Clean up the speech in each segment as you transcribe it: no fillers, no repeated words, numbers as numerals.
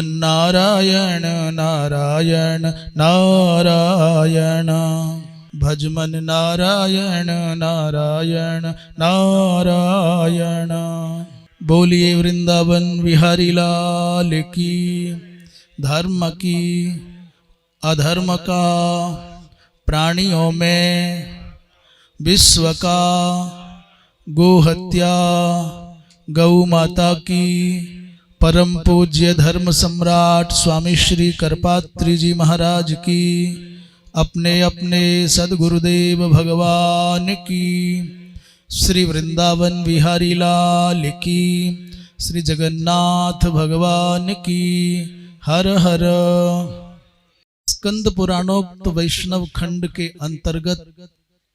मन नारायण नारायण नारायण, भज मन नारायण नारायण नारायण। बोलिए वृंदावन बिहारी लाल की। धर्म की अधर्म का, प्राणियों में विश्व का, गोहत्या, गौ माता की, परम पूज्य धर्म सम्राट स्वामी श्री करपात्री जी महाराज की, अपने अपने सद्गुरुदेव भगवान की, श्री वृंदावन बिहारी लाल की, श्री जगन्नाथ भगवान की। हर हर। स्कंद पुराणोक्त वैष्णव खंड के अंतर्गत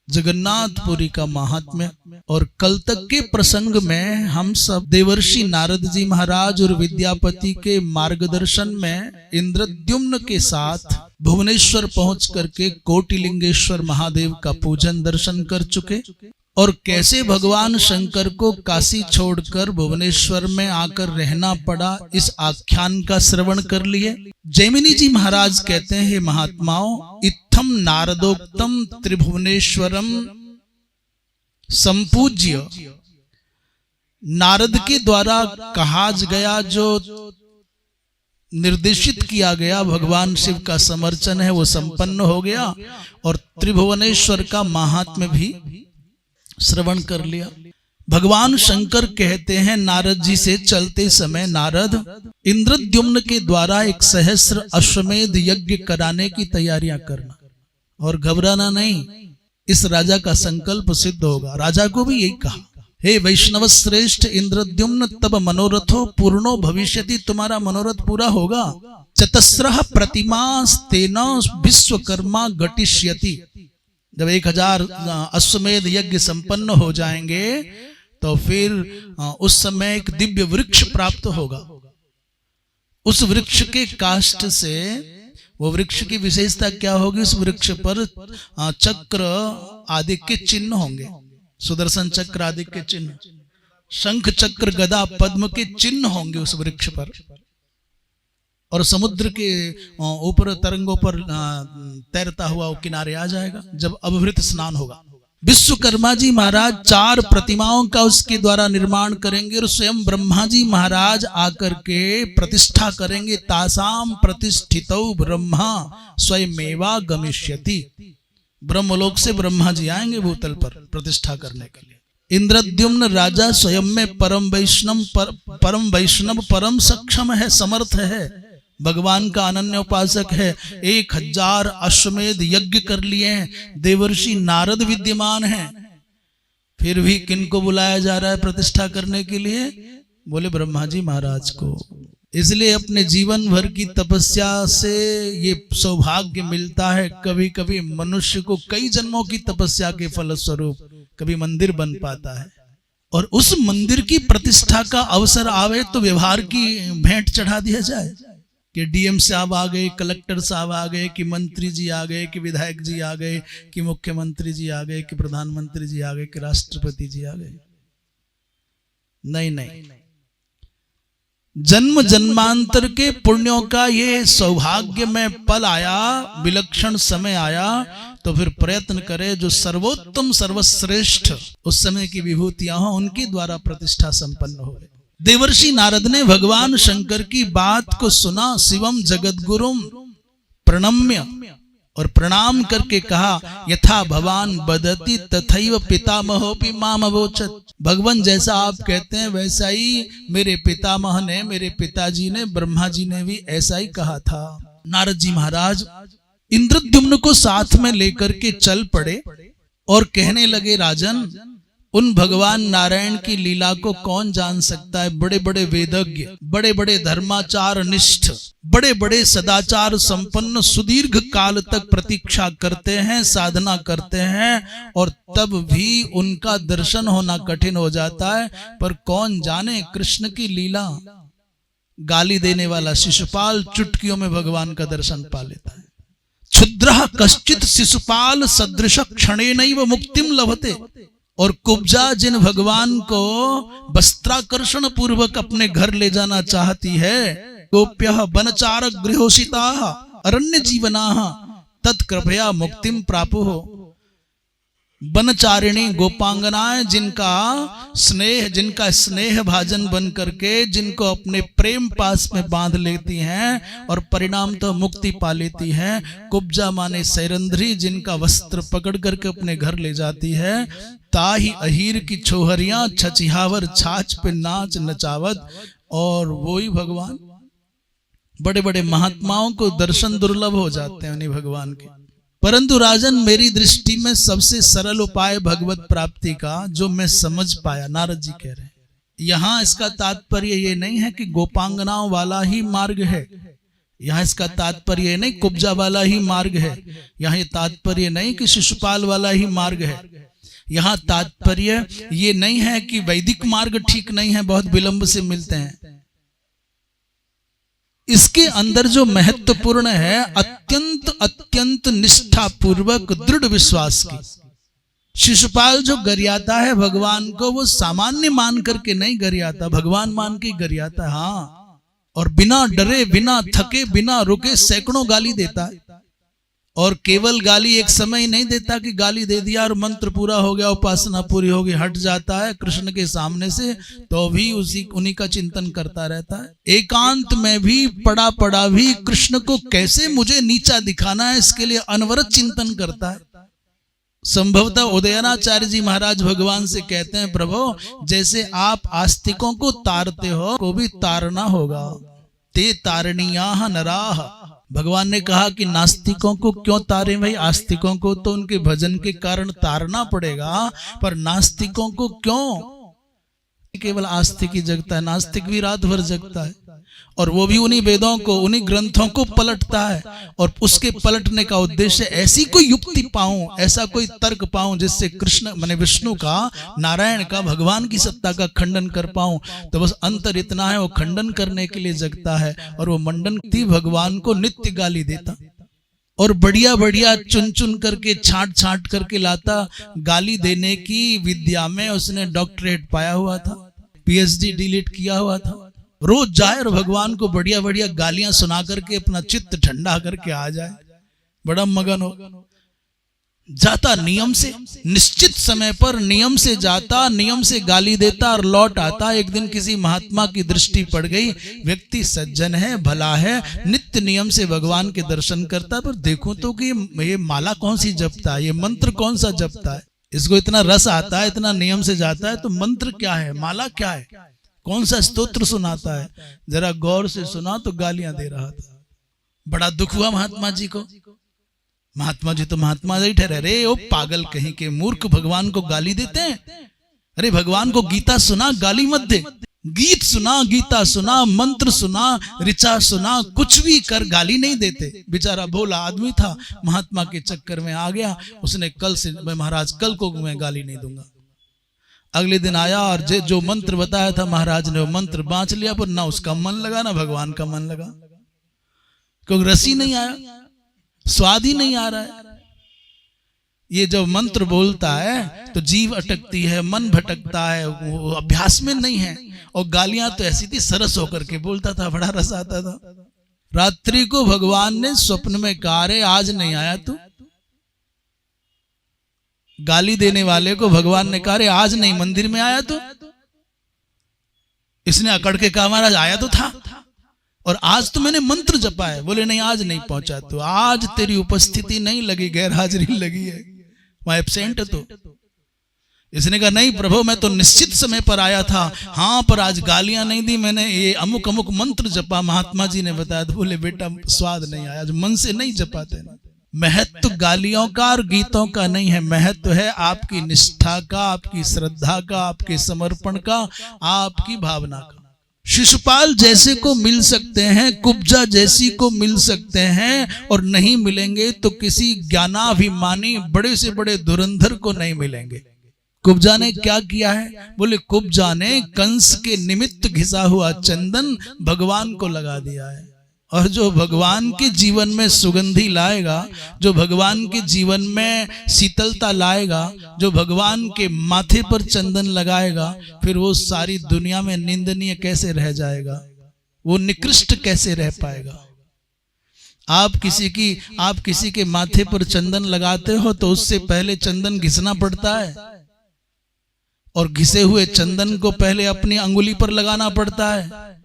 जगन्नाथपुरी का महात्म्य और कल तक के प्रसंग में हम सब देवर्षि नारद जी महाराज और विद्यापति के मार्गदर्शन में इंद्रद्युम्न के साथ भुवनेश्वर पहुंच करके कोटिलिंगेश्वर महादेव का पूजन दर्शन कर चुके, और कैसे भगवान शंकर को काशी छोड़कर भुवनेश्वर में आकर रहना पड़ा, इस आख्यान का श्रवण कर लिए। जैमिनी जी महाराज कहते हैं, हे महात्माओं, इत्थम नारदोक्तम त्रिभुवनेश्वरम संपूज्य, नारद के द्वारा कहा गया, जो निर्देशित किया गया भगवान शिव का समर्चन है, वो संपन्न हो गया, और त्रिभुवनेश्वर का महात्म्य भी श्रवण कर लिया। भगवान शंकर कहते हैं नारद जी से, चलते समय नारद, इंद्रद्युम्न के द्वारा एक सहस्र अश्वमेध यज्ञ कराने की तैयारियां करना और घबराना नहीं, इस राजा का संकल्प सिद्ध होगा। राजा को भी यही कहा, हे वैष्णव श्रेष्ठ इंद्रद्युम्न, तब मनोरथो पूर्णो भविष्यति, तुम्हारा मनोरथ पूरा होगा। चतस्रः प्रतिमास्तेन विश्वकर्मा घटिष्यति, जब 1000 अश्वमेध यज्ञ संपन्न हो जाएंगे तो फिर उस समय एक दिव्य वृक्ष प्राप्त होगा। उस वृक्ष के काष्ठ से, वो वृक्ष की विशेषता क्या होगी, उस वृक्ष पर चक्र आदि के चिन्ह होंगे, सुदर्शन चक्र आदि के चिन्ह, शंख चक्र गदा पद्म के चिन्ह होंगे उस वृक्ष पर, और समुद्र के ऊपर तरंगों पर तैरता हुआ वो किनारे आ जाएगा जब अभिवृत स्नान होगा। विश्वकर्मा जी महाराज 4 प्रतिमाओं का उसके द्वारा निर्माण करेंगे, और स्वयं ब्रह्मा जी महाराज आकर के प्रतिष्ठा करेंगे। तासाम प्रतिष्ठितौ ब्रह्मा स्वयमेवा गमिष्यति, ब्रह्मलोक से ब्रह्मा जी आएंगे भूतल पर प्रतिष्ठा करने के लिए। इंद्रद्युम्न राजा स्वयं में परम वैष्णव परम सक्षम है, समर्थ है, भगवान का अनन्य उपासक है। 1000 अश्वमेध यज्ञ कर लिए हैं, देवर्षि नारद विद्यमान हैं, फिर भी किनको बुलाया जा रहा है प्रतिष्ठा करने के लिए? बोले ब्रह्मा जी महाराज को। इसलिए अपने जीवन भर की तपस्या से ये सौभाग्य मिलता है, कभी कभी मनुष्य को कई जन्मों की तपस्या के फलस्वरूप कभी मंदिर बन पाता है, और उस मंदिर की प्रतिष्ठा का अवसर आवे तो व्यवहार की भेंट चढ़ा दिया जाए कि डीएम साहब आ गए, कलेक्टर साहब आ गए, कि मंत्री जी आ गए, कि विधायक जी आ गए, कि मुख्यमंत्री जी आ गए, कि प्रधानमंत्री जी आ गए, कि राष्ट्रपति जी आ गए। नहीं नहीं, जन्म जन्मांतर के पुण्यों का ये सौभाग्य में पल आया, विलक्षण समय आया, तो फिर प्रयत्न करे जो सर्वोत्तम सर्वश्रेष्ठ उस समय की विभूतियां हो, उनके द्वारा प्रतिष्ठा संपन्न हो। देवर्षि नारद ने भगवान शंकर की बात को सुना, शिवम जगद्गुरुम प्रणम्य, और प्रणाम करके कहा, यथा भवान बदति तथैव पितामहोपि माम अवोचत। भगवान जैसा आप कहते हैं वैसा ही मेरे पितामह ने, मेरे पिताजी ने, ब्रह्मा जी ने भी ऐसा ही कहा था। नारद जी महाराज इंद्रद्युम्न को साथ में लेकर के चल पड़े और कहने लगे, राजन, उन भगवान नारायण की लीला को कौन जान सकता है? बड़े बड़े वेदज्ञ, बड़े बड़े धर्माचार निष्ठ, बड़े बड़े सदाचार संपन्न सुदीर्घ काल तक प्रतीक्षा करते हैं, साधना करते हैं, और तब भी उनका दर्शन होना कठिन हो जाता है। पर कौन जाने कृष्ण की लीला, गाली देने वाला शिशुपाल चुटकियों में भगवान का दर्शन पा लेता है। क्षुद्रः कश्चित शिशुपाल सदृश क्षणेनैव मुक्तिम लभते। और कुब्जा जिन भगवान को वस्त्राकर्षण पूर्वक अपने घर ले जाना चाहती है, गोप्यः बनचार गृहोषिताः अरण्य जीवनाः तत्कृपया मुक्तिम प्रापुः। बनचारिणी गोपांगनाएं जिनका स्नेह भाजन बन करके जिनको अपने प्रेम पास में बांध लेती हैं और परिणाम तो मुक्ति पा लेती हैं। कुब्जा माने सैरंध्री जिनका वस्त्र पकड़ करके अपने घर ले जाती है। ताही अहीर की छोहरियां छचिहावर छाछ पे नाच नचावत। और वो ही भगवान, बड़े बड़े महात्माओं को दर्शन दुर्लभ हो जाते हैं उन्हीं भगवान के। परंतु राजन, मेरी दृष्टि में सबसे सरल उपाय भगवत प्राप्ति का जो मैं समझ पाया, नारद जी कह रहे हैं, यहां इसका तात्पर्य ये नहीं है कि गोपांगनाओं वाला ही मार्ग है। यहां इसका तात्पर्य नहीं कुब्जा वाला ही मार्ग है। यहां ये तात्पर्य नहीं कि शिशुपाल वाला ही मार्ग है। यहां तात्पर्य ये नहीं है कि वैदिक मार्ग ठीक नहीं है, बहुत विलंब से मिलते हैं। इसके अंदर जो महत्वपूर्ण है, अत्यंत अत्यंत निष्ठापूर्वक दृढ़ विश्वास की। शिशुपाल जो गरियाता है भगवान को, वो सामान्य मान करके नहीं गरियाता, भगवान मान के गरियाता। हाँ, और बिना डरे, बिना थके, बिना रुके सैकड़ों गाली देता है। और केवल गाली एक समय नहीं देता कि गाली दे दिया और मंत्र पूरा हो गया, उपासना पूरी हो गई, हट जाता है कृष्ण के सामने से, तो भी उन्हीं का चिंतन करता रहता है। एकांत में भी पड़ा पड़ा भी कृष्ण को कैसे मुझे नीचा दिखाना है, इसके लिए अनवरत चिंतन करता है। संभवतः उदयनाचार्य जी महाराज भगवान से कहते हैं, प्रभु जैसे आप आस्तिकों को तारते हो, को भी तारना होगा। ते तारणीयाः नराः। भगवान ने कहा कि नास्तिकों को क्यों तारे भाई, आस्तिकों को तो उनके भजन के कारण तारना पड़ेगा, पर नास्तिकों को क्यों? केवल आस्तिक ही जगता है, नास्तिक भी रात भर जगता है। और वो भी उन्हीं वेदों को, उन्हीं ग्रंथों को पलटता है। और उसके पलटने का उद्देश्य ऐसी कोई युक्ति पाऊं, ऐसा कोई तर्क पाऊं जिससे कृष्ण माने विष्णु का, नारायण का, भगवान की सत्ता का खंडन कर पाऊं। तो बस अंतर इतना है, वो खंडन करने के लिए जगता है। और वो मंडन भगवान को नित्य गाली देता और बढ़िया बढ़िया चुन चुन करके छांट छांट करके लाता। गाली देने की विद्या में उसने डॉक्टरेट पाया हुआ था, पीएचडी डिलीट किया हुआ था। रोज जाए और भगवान को बढ़िया बढ़िया गालियां सुना करके अपना चित्त ठंडा करके आ जाए, बड़ा मगन हो जाता। नियम से, निश्चित समय पर नियम से जाता, नियम से गाली देता और लौट आता। एक दिन किसी महात्मा की दृष्टि पड़ गई, व्यक्ति सज्जन है, भला है, नित्य नियम से भगवान के दर्शन करता, पर देखूं तो कि ये माला कौन सी जपता है, ये मंत्र कौन सा जपता है, इसको इतना रस आता है, इतना नियम से जाता है, तो मंत्र क्या है, माला क्या है, कौन सा स्तोत्र सुनाता है। जरा गौर से सुना तो गालियां दे रहा था। बड़ा दुख हुआ महात्मा जी को। महात्मा जी तो महात्मा जी ठहरे, अरे ओ पागल कहीं के मूर्ख, भगवान को गाली देते हैं। अरे भगवान को गीता सुना, गाली मत दे। गीत सुना, गीता सुना, मंत्र सुना, ऋचा सुना, कुछ भी कर, गाली नहीं देते। बेचारा भोला आदमी था, महात्मा के चक्कर में आ गया। उसने कल से, महाराज कल को मैं गाली नहीं दूंगा। अगले दिन आया और जो मंत्र बताया था महाराज ने वो मंत्र बांच लिया, पर ना उसका मन लगा ना भगवान का मन लगा, क्योंकि रस ही नहीं आया, स्वाद ही नहीं आ रहा है। ये जब मंत्र बोलता है तो जीव अटकती है, मन भटकता है, वो अभ्यास में नहीं है। और गालियां तो ऐसी थी, सरस होकर के बोलता था, बड़ा रस आता था। रात्रि को भगवान ने स्वप्न में कहा, रे आज नहीं आया तू। गाली देने वाले को भगवान ने कहा, रे आज नहीं मंदिर में आया तू। इसने अकड़ के कहा, महाराज आया तो था, और आज तो मैंने मंत्र जपा है। बोले नहीं, आज नहीं पहुंचा तू, आज तेरी उपस्थिति नहीं लगी, गैर हाजिरी लगी है, वहां एब्सेंट है तो। इसने कहा, नहीं प्रभु मैं तो निश्चित समय पर आया था। हाँ, पर आज गालियां नहीं दी मैंने, ये अमुक अमुक मंत्र जपा, महात्मा जी ने बताया। तो बोले बेटा स्वाद नहीं आया, आज मन से नहीं जपाते ना। महत्व गालियों का और गीतों का नहीं है, महत्व है आपकी निष्ठा का, आपकी श्रद्धा का, आपके समर्पण का, आपकी भावना का। शिशुपाल जैसे को मिल सकते हैं, कुब्जा जैसी को मिल सकते हैं, और नहीं मिलेंगे तो किसी ज्ञानाभिमानी बड़े से बड़े धुरंधर को नहीं मिलेंगे। कुब्जा ने क्या किया है? बोले कुब्जा ने कंस के निमित्त घिसा हुआ चंदन भगवान को लगा दिया है। और जो भगवान के जीवन में सुगंधि लाएगा, जो भगवान के जीवन में शीतलता लाएगा, जो भगवान के माथे पर चंदन लगाएगा, फिर वो सारी दुनिया में निंदनीय कैसे रह जाएगा? वो निकृष्ट कैसे रह पाएगा। आप किसी के माथे पर चंदन लगाते हो तो उससे पहले चंदन घिसना पड़ता है, और घिसे हुए चंदन को पहले अपनी अंगुली पर लगाना पड़ता है।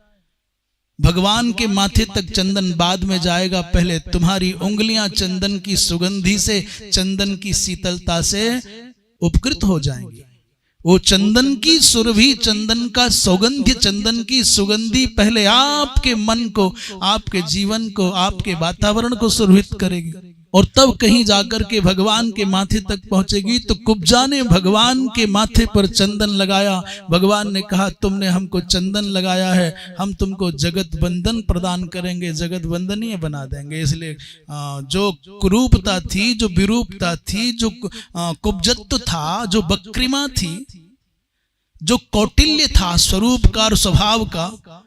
भगवान के माथे तक चंदन बाद में जाएगा, पहले तुम्हारी उंगलियां चंदन की सुगंधी से, चंदन की शीतलता से उपकृत हो जाएंगी। वो चंदन की सुरभि, चंदन का सौगंध्य, चंदन की सुगंधी पहले आपके मन को, आपके जीवन को, आपके वातावरण को सुरभित करेगी, और तब कहीं जाकर के भगवान के माथे तक पहुंचेगी। तो कुब्जा ने भगवान के माथे पर चंदन लगाया। भगवान ने कहा, तुमने हमको चंदन लगाया है, हम तुमको जगत बंधन प्रदान करेंगे, जगत बंधनीय बना देंगे। इसलिए जो कुरूपता थी, जो विरूपता थी, जो कुब्जत्व था, जो बक्रिमा थी, जो कौटिल्य था स्वरूप का और स्वभाव का,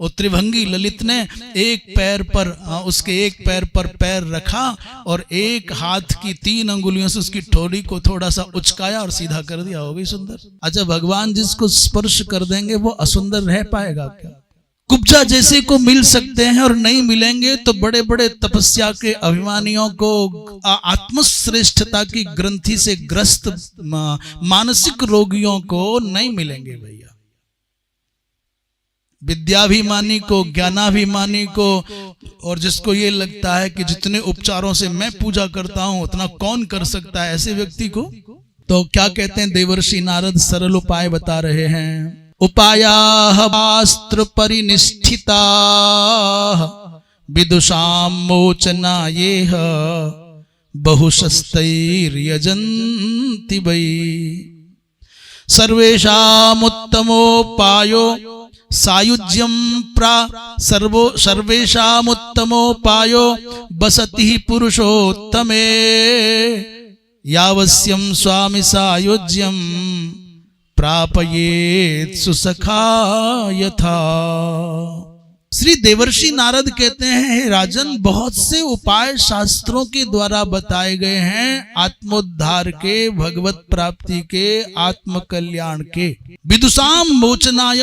वो त्रिभंगी ललित ने एक पैर पर, उसके एक पैर पर पैर रखा और एक हाथ की 3 अंगुलियों से उसकी ठोड़ी को थोड़ा सा उचकाया और सीधा कर दिया। हो गई सुंदर। अच्छा, भगवान जिसको स्पर्श कर देंगे वो असुंदर रह पाएगा क्या? कुब्जा जैसे को मिल सकते हैं और नहीं मिलेंगे तो बड़े बड़े तपस्या के अभिमानियों को, आत्मश्रेष्ठता की ग्रंथि से ग्रस्त मानसिक रोगियों को नहीं मिलेंगे भैया। विद्याभिमानी को, ज्ञानाभिमानी को, और जिसको ये लगता है कि जितने उपचारों से मैं पूजा करता हूं उतना कौन कर सकता है, ऐसे व्यक्ति को तो क्या कहते हैं देवर्षि नारद सरल उपाय बता रहे हैं। उपायाः शास्त्र परिनिष्ठिता विदुषां मोचनायेह बहुशस्तैर्यजन्ति वै सर्वेषामुत्तमोपायो सायुज्यं सर्वेषामुत्तमोपायो बसति पुरुषोत्तमे यावस्यं स्वामी सायुज्यं प्रापयेत् सुसखा यथा। श्री देवर्षि नारद कहते हैं, हे राजन, बहुत से उपाय शास्त्रों के द्वारा बताए गए हैं आत्मोद्धार के, भगवत प्राप्ति के, आत्म कल्याण के। विदुषाम मोचनाय,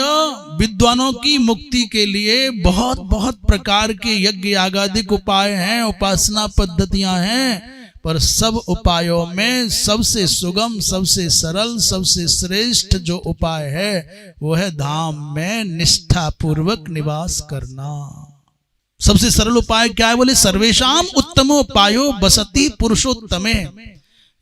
विद्वानों की मुक्ति के लिए बहुत बहुत प्रकार के यज्ञ यागादिक उपाय हैं, उपासना पद्धतियां हैं, पर सब उपायों में सबसे सुगम, सबसे सरल, सबसे श्रेष्ठ जो उपाय है वो है धाम में निष्ठा पूर्वक निवास करना। सबसे सरल उपाय क्या है? बोले सर्वेषाम उत्तमोपायो बसति पुरुषोत्तमे।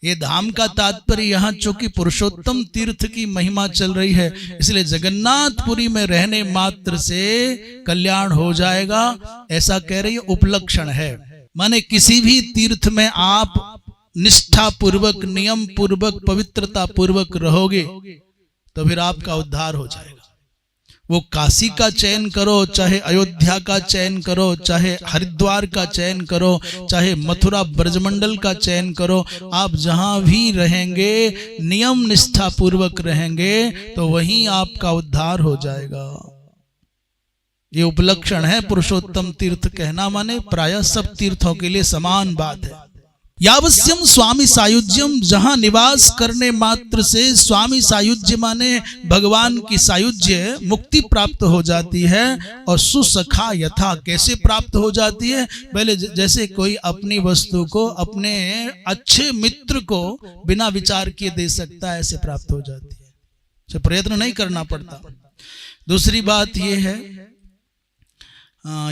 ये धाम का तात्पर्य यहाँ चूंकि पुरुषोत्तम तीर्थ की महिमा चल रही है, इसलिए जगन्नाथपुरी में रहने मात्र से कल्याण हो जाएगा, ऐसा कह रही है, उपलक्षण है। माने किसी भी तीर्थ में आप निष्ठा पूर्वक, नियम पूर्वक, पवित्रता पूर्वक रहोगे तो फिर आपका उद्धार हो जाएगा। वो काशी का चयन करो, चाहे अयोध्या का चयन करो, चाहे हरिद्वार का चयन करो, चाहे मथुरा ब्रजमंडल का चयन करो, आप जहां भी रहेंगे, नियम निष्ठा पूर्वक रहेंगे तो वहीं आपका उद्धार हो जाएगा। ये उपलक्षण है पुरुषोत्तम तीर्थ कहना, माने प्रायः सब तीर्थों के लिए समान बात है। यावस्यम स्वामी सायुज्यम, जहां निवास करने मात्र से स्वामी सायुज्य माने भगवान की सायुज्य, मुक्ति प्राप्त हो जाती है। और सुसखा यथा, कैसे प्राप्त हो जाती है? पहले जैसे कोई अपनी वस्तु को अपने अच्छे मित्र को बिना विचार किए दे सकता है, ऐसे प्राप्त हो जाती है, प्रयत्न नहीं करना पड़ता। दूसरी बात यह है,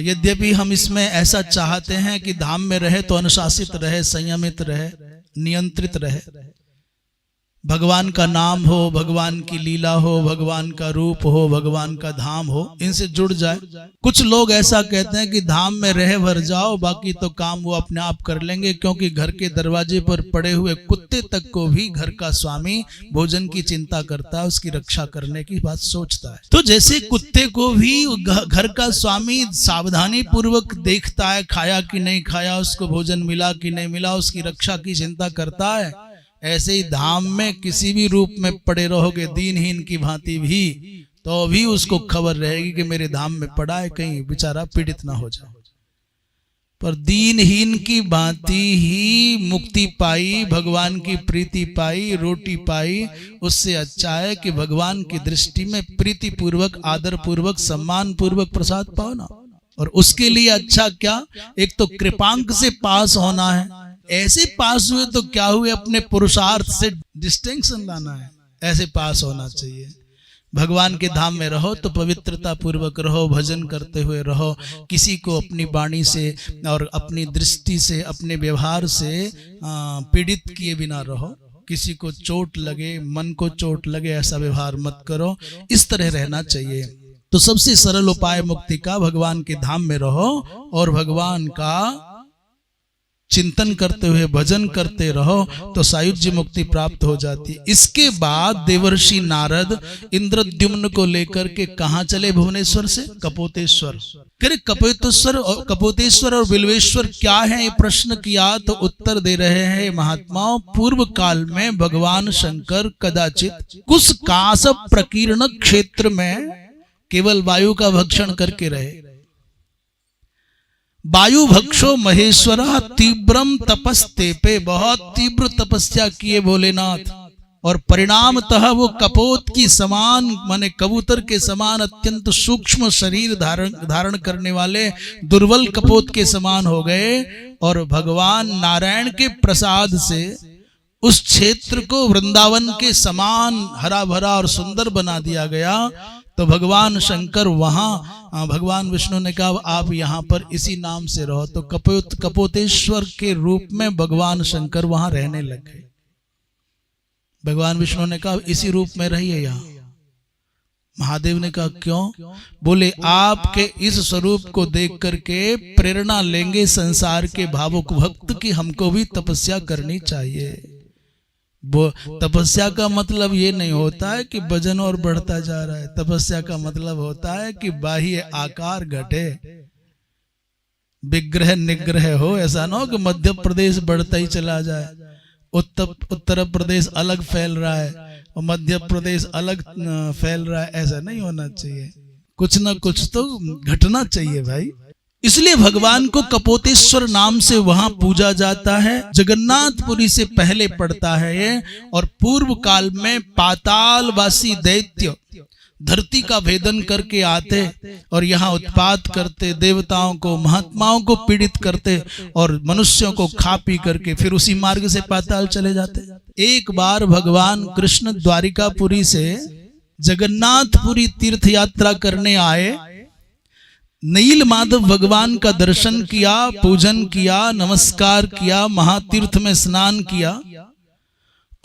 यद्यपि हम इसमें ऐसा चाहते हैं कि धाम में रहे तो अनुशासित रहे, संयमित रहे, नियंत्रित रहे, भगवान का नाम हो, भगवान की लीला हो, भगवान का रूप हो, भगवान का धाम हो, इनसे जुड़ जाए। कुछ लोग ऐसा कहते हैं कि धाम में रह भर जाओ, बाकी तो काम वो अपने आप कर लेंगे, क्योंकि घर के दरवाजे पर पड़े हुए कुत्ते तक को भी घर का स्वामी भोजन की चिंता करता है, उसकी रक्षा करने की बात सोचता है। तो जैसे कुत्ते को भी घर का स्वामी सावधानी पूर्वक देखता है, खाया कि नहीं खाया, उसको भोजन मिला कि नहीं मिला, उसकी रक्षा की चिंता करता है, ऐसे ही धाम में किसी भी रूप में पड़े रहोगे दीनहीन की भांति भी, तो भी उसको खबर रहेगी कि मेरे धाम में पड़ा है, कहीं बेचारा पीड़ित ना हो जाए। पर दीनहीन की भांति ही मुक्ति पाई, भगवान की प्रीति पाई, रोटी पाई, उससे अच्छा है कि भगवान की दृष्टि में प्रीति पूर्वक, आदर पूर्वक, सम्मान पूर्वक प्रसाद पाओ ना। और उसके लिए अच्छा क्या, एक तो कृपांक से पास होना है। ऐसे पास हुए तो क्या हुए, अपने पुरुषार्थ से डिस्टिंक्शन लाना है, ऐसे पास होना चाहिए। भगवान के धाम में रहो तो पवित्रता पूर्वक रहो, भजन करते हुए रहो, किसी को अपनी वाणी से और अपनी दृष्टि से, अपने व्यवहार से पीड़ित किए बिना रहो। किसी को चोट लगे, मन को चोट लगे, ऐसा व्यवहार मत करो। इस तरह रहना चाहिए। तो सबसे सरल उपाय मुक्ति का, भगवान के धाम में रहो और भगवान का चिंतन करते हुए भजन करते रहो तो सायुज्य मुक्ति प्राप्त हो जाती है। इसके बाद देवर्षि नारद इंद्रद्युम्न को लेकर के कहां चले भुवनेश्वर से? कपोतेश्वर। कपोतेश्वर और बिल्वेश्वर क्या है, ये प्रश्न किया तो उत्तर दे रहे हैं महात्माओं। पूर्व काल में भगवान शंकर कदाचित कुछ काश प्रकीर्ण क्षेत्र में केवल वायु का भक्षण करके रहे। वायु भक्षो महेश्वर तीव्रम तपस्तेपे, बहुत तीव्र तपस्या किए भोलेनाथ, और परिणामतः वो कपोत की समान, माने कबूतर के समान अत्यंत सूक्ष्म शरीर धारण करने वाले दुर्बल कपोत के समान हो गए। और भगवान नारायण के प्रसाद से उस क्षेत्र को वृंदावन के समान हरा भरा और सुंदर बना दिया गया। तो भगवान शंकर वहां, भगवान विष्णु ने कहा आप यहाँ पर इसी नाम से रहो। तो कपोतेश्वर के रूप में भगवान शंकर वहां रहने लग गए। भगवान विष्णु ने कहा इसी रूप में रहिए यहाँ। महादेव ने कहा क्यों? बोले आपके इस स्वरूप को देख करके प्रेरणा लेंगे संसार के भावुक भक्त की हमको भी तपस्या करनी चाहिए। वो तपस्या का मतलब ये नहीं होता है कि वजन और बढ़ता जा रहा है। तपस्या का मतलब होता है कि बाह्य आकार घटे, विग्रह निग्रह हो। ऐसा ना हो कि मध्य प्रदेश बढ़ता ही चला जाए, उत्तर प्रदेश अलग फैल रहा है और मध्य प्रदेश अलग फैल रहा है। ऐसा नहीं होना चाहिए, कुछ ना कुछ तो घटना चाहिए भाई। इसलिए भगवान को कपोतेश्वर नाम से वहां पूजा जाता है। जगन्नाथपुरी से पहले पड़ता है ये। और पूर्व काल में पातालवासी दैत्य धरती का भेदन करके आते और यहाँ उत्पात करते, देवताओं को, महात्माओं को पीड़ित करते और मनुष्यों को खा पी करके फिर उसी मार्ग से पाताल चले जाते। एक बार भगवान कृष्ण द्वारिकापुरी से जगन्नाथपुरी तीर्थ यात्रा करने आए। नील माधव भगवान का दर्शन किया, पूजन किया, नमस्कार किया, महातीर्थ में स्नान किया।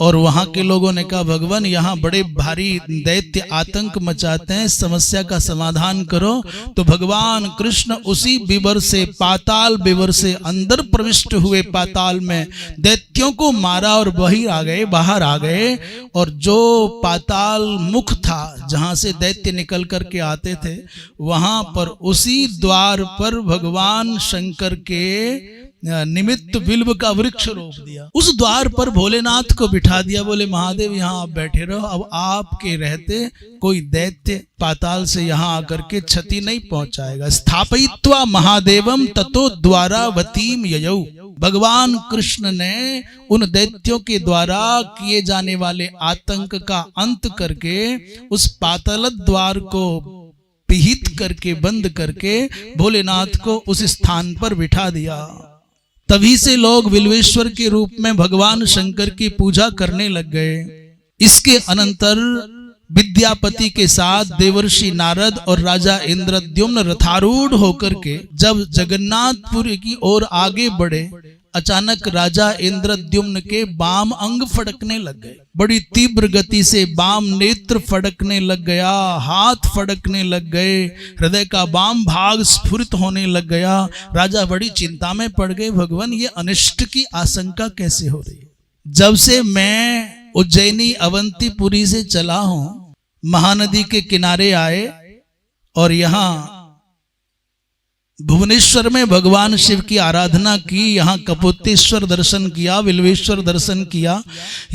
और वहां के लोगों ने कहा भगवान यहाँ बड़े भारी दैत्य आतंक मचाते हैं, समस्या का समाधान करो। तो भगवान कृष्ण उसी विवर से, पाताल विवर से अंदर प्रविष्ट हुए, पाताल में दैत्यों को मारा और बाहर आ गए। और जो पाताल मुख था जहां से दैत्य निकल करके आते थे, वहां पर उसी द्वार पर भगवान शंकर के निमित्त बिल्व का वृक्ष रोप दिया। उस द्वार पर भोलेनाथ को बिठा दिया। बोले महादेव यहाँ आप बैठे रहो, अब आपके रहते कोई दैत्य पाताल से यहाँ आकर के क्षति नहीं पहुंचाएगा। स्थापयित्वा महादेवम ततो द्वारावतीम ययौ। भगवान कृष्ण ने उन दैत्यों के द्वारा किए जाने वाले आतंक का अंत करके उस पाताल द्वार को पिहित करके, बंद करके भोलेनाथ को उस स्थान पर बिठा दिया। तभी से लोग बिल्वेश्वर के रूप में भगवान शंकर की पूजा करने लग गए। इसके अनंतर विद्यापति के साथ देवर्षि नारद और राजा इंद्रद्युम्न रथारूढ़ होकर के जब जगन्नाथपुरी की ओर आगे बढ़े, अचानक राजा इंद्रद्युम्न के बाम अंग फड़कने लग गए। बड़ी तीव्र गति से बाम नेत्र फड़कने लग गया, हाथ फड़कने लग गए, हृदय का बाम भाग स्फुरित होने लग गया। राजा बड़ी चिंता में पड़ गए, भगवान ये अनिष्ट की आशंका कैसे हो रही है? जब से मैं उज्जैनी अवंतीपुरी से चला हूं, महानदी के किनारे आए और यहाँ भुवनेश्वर में भगवान शिव की आराधना की, यहाँ कपोतेश्वर दर्शन किया, बिल्वेश्वर दर्शन किया,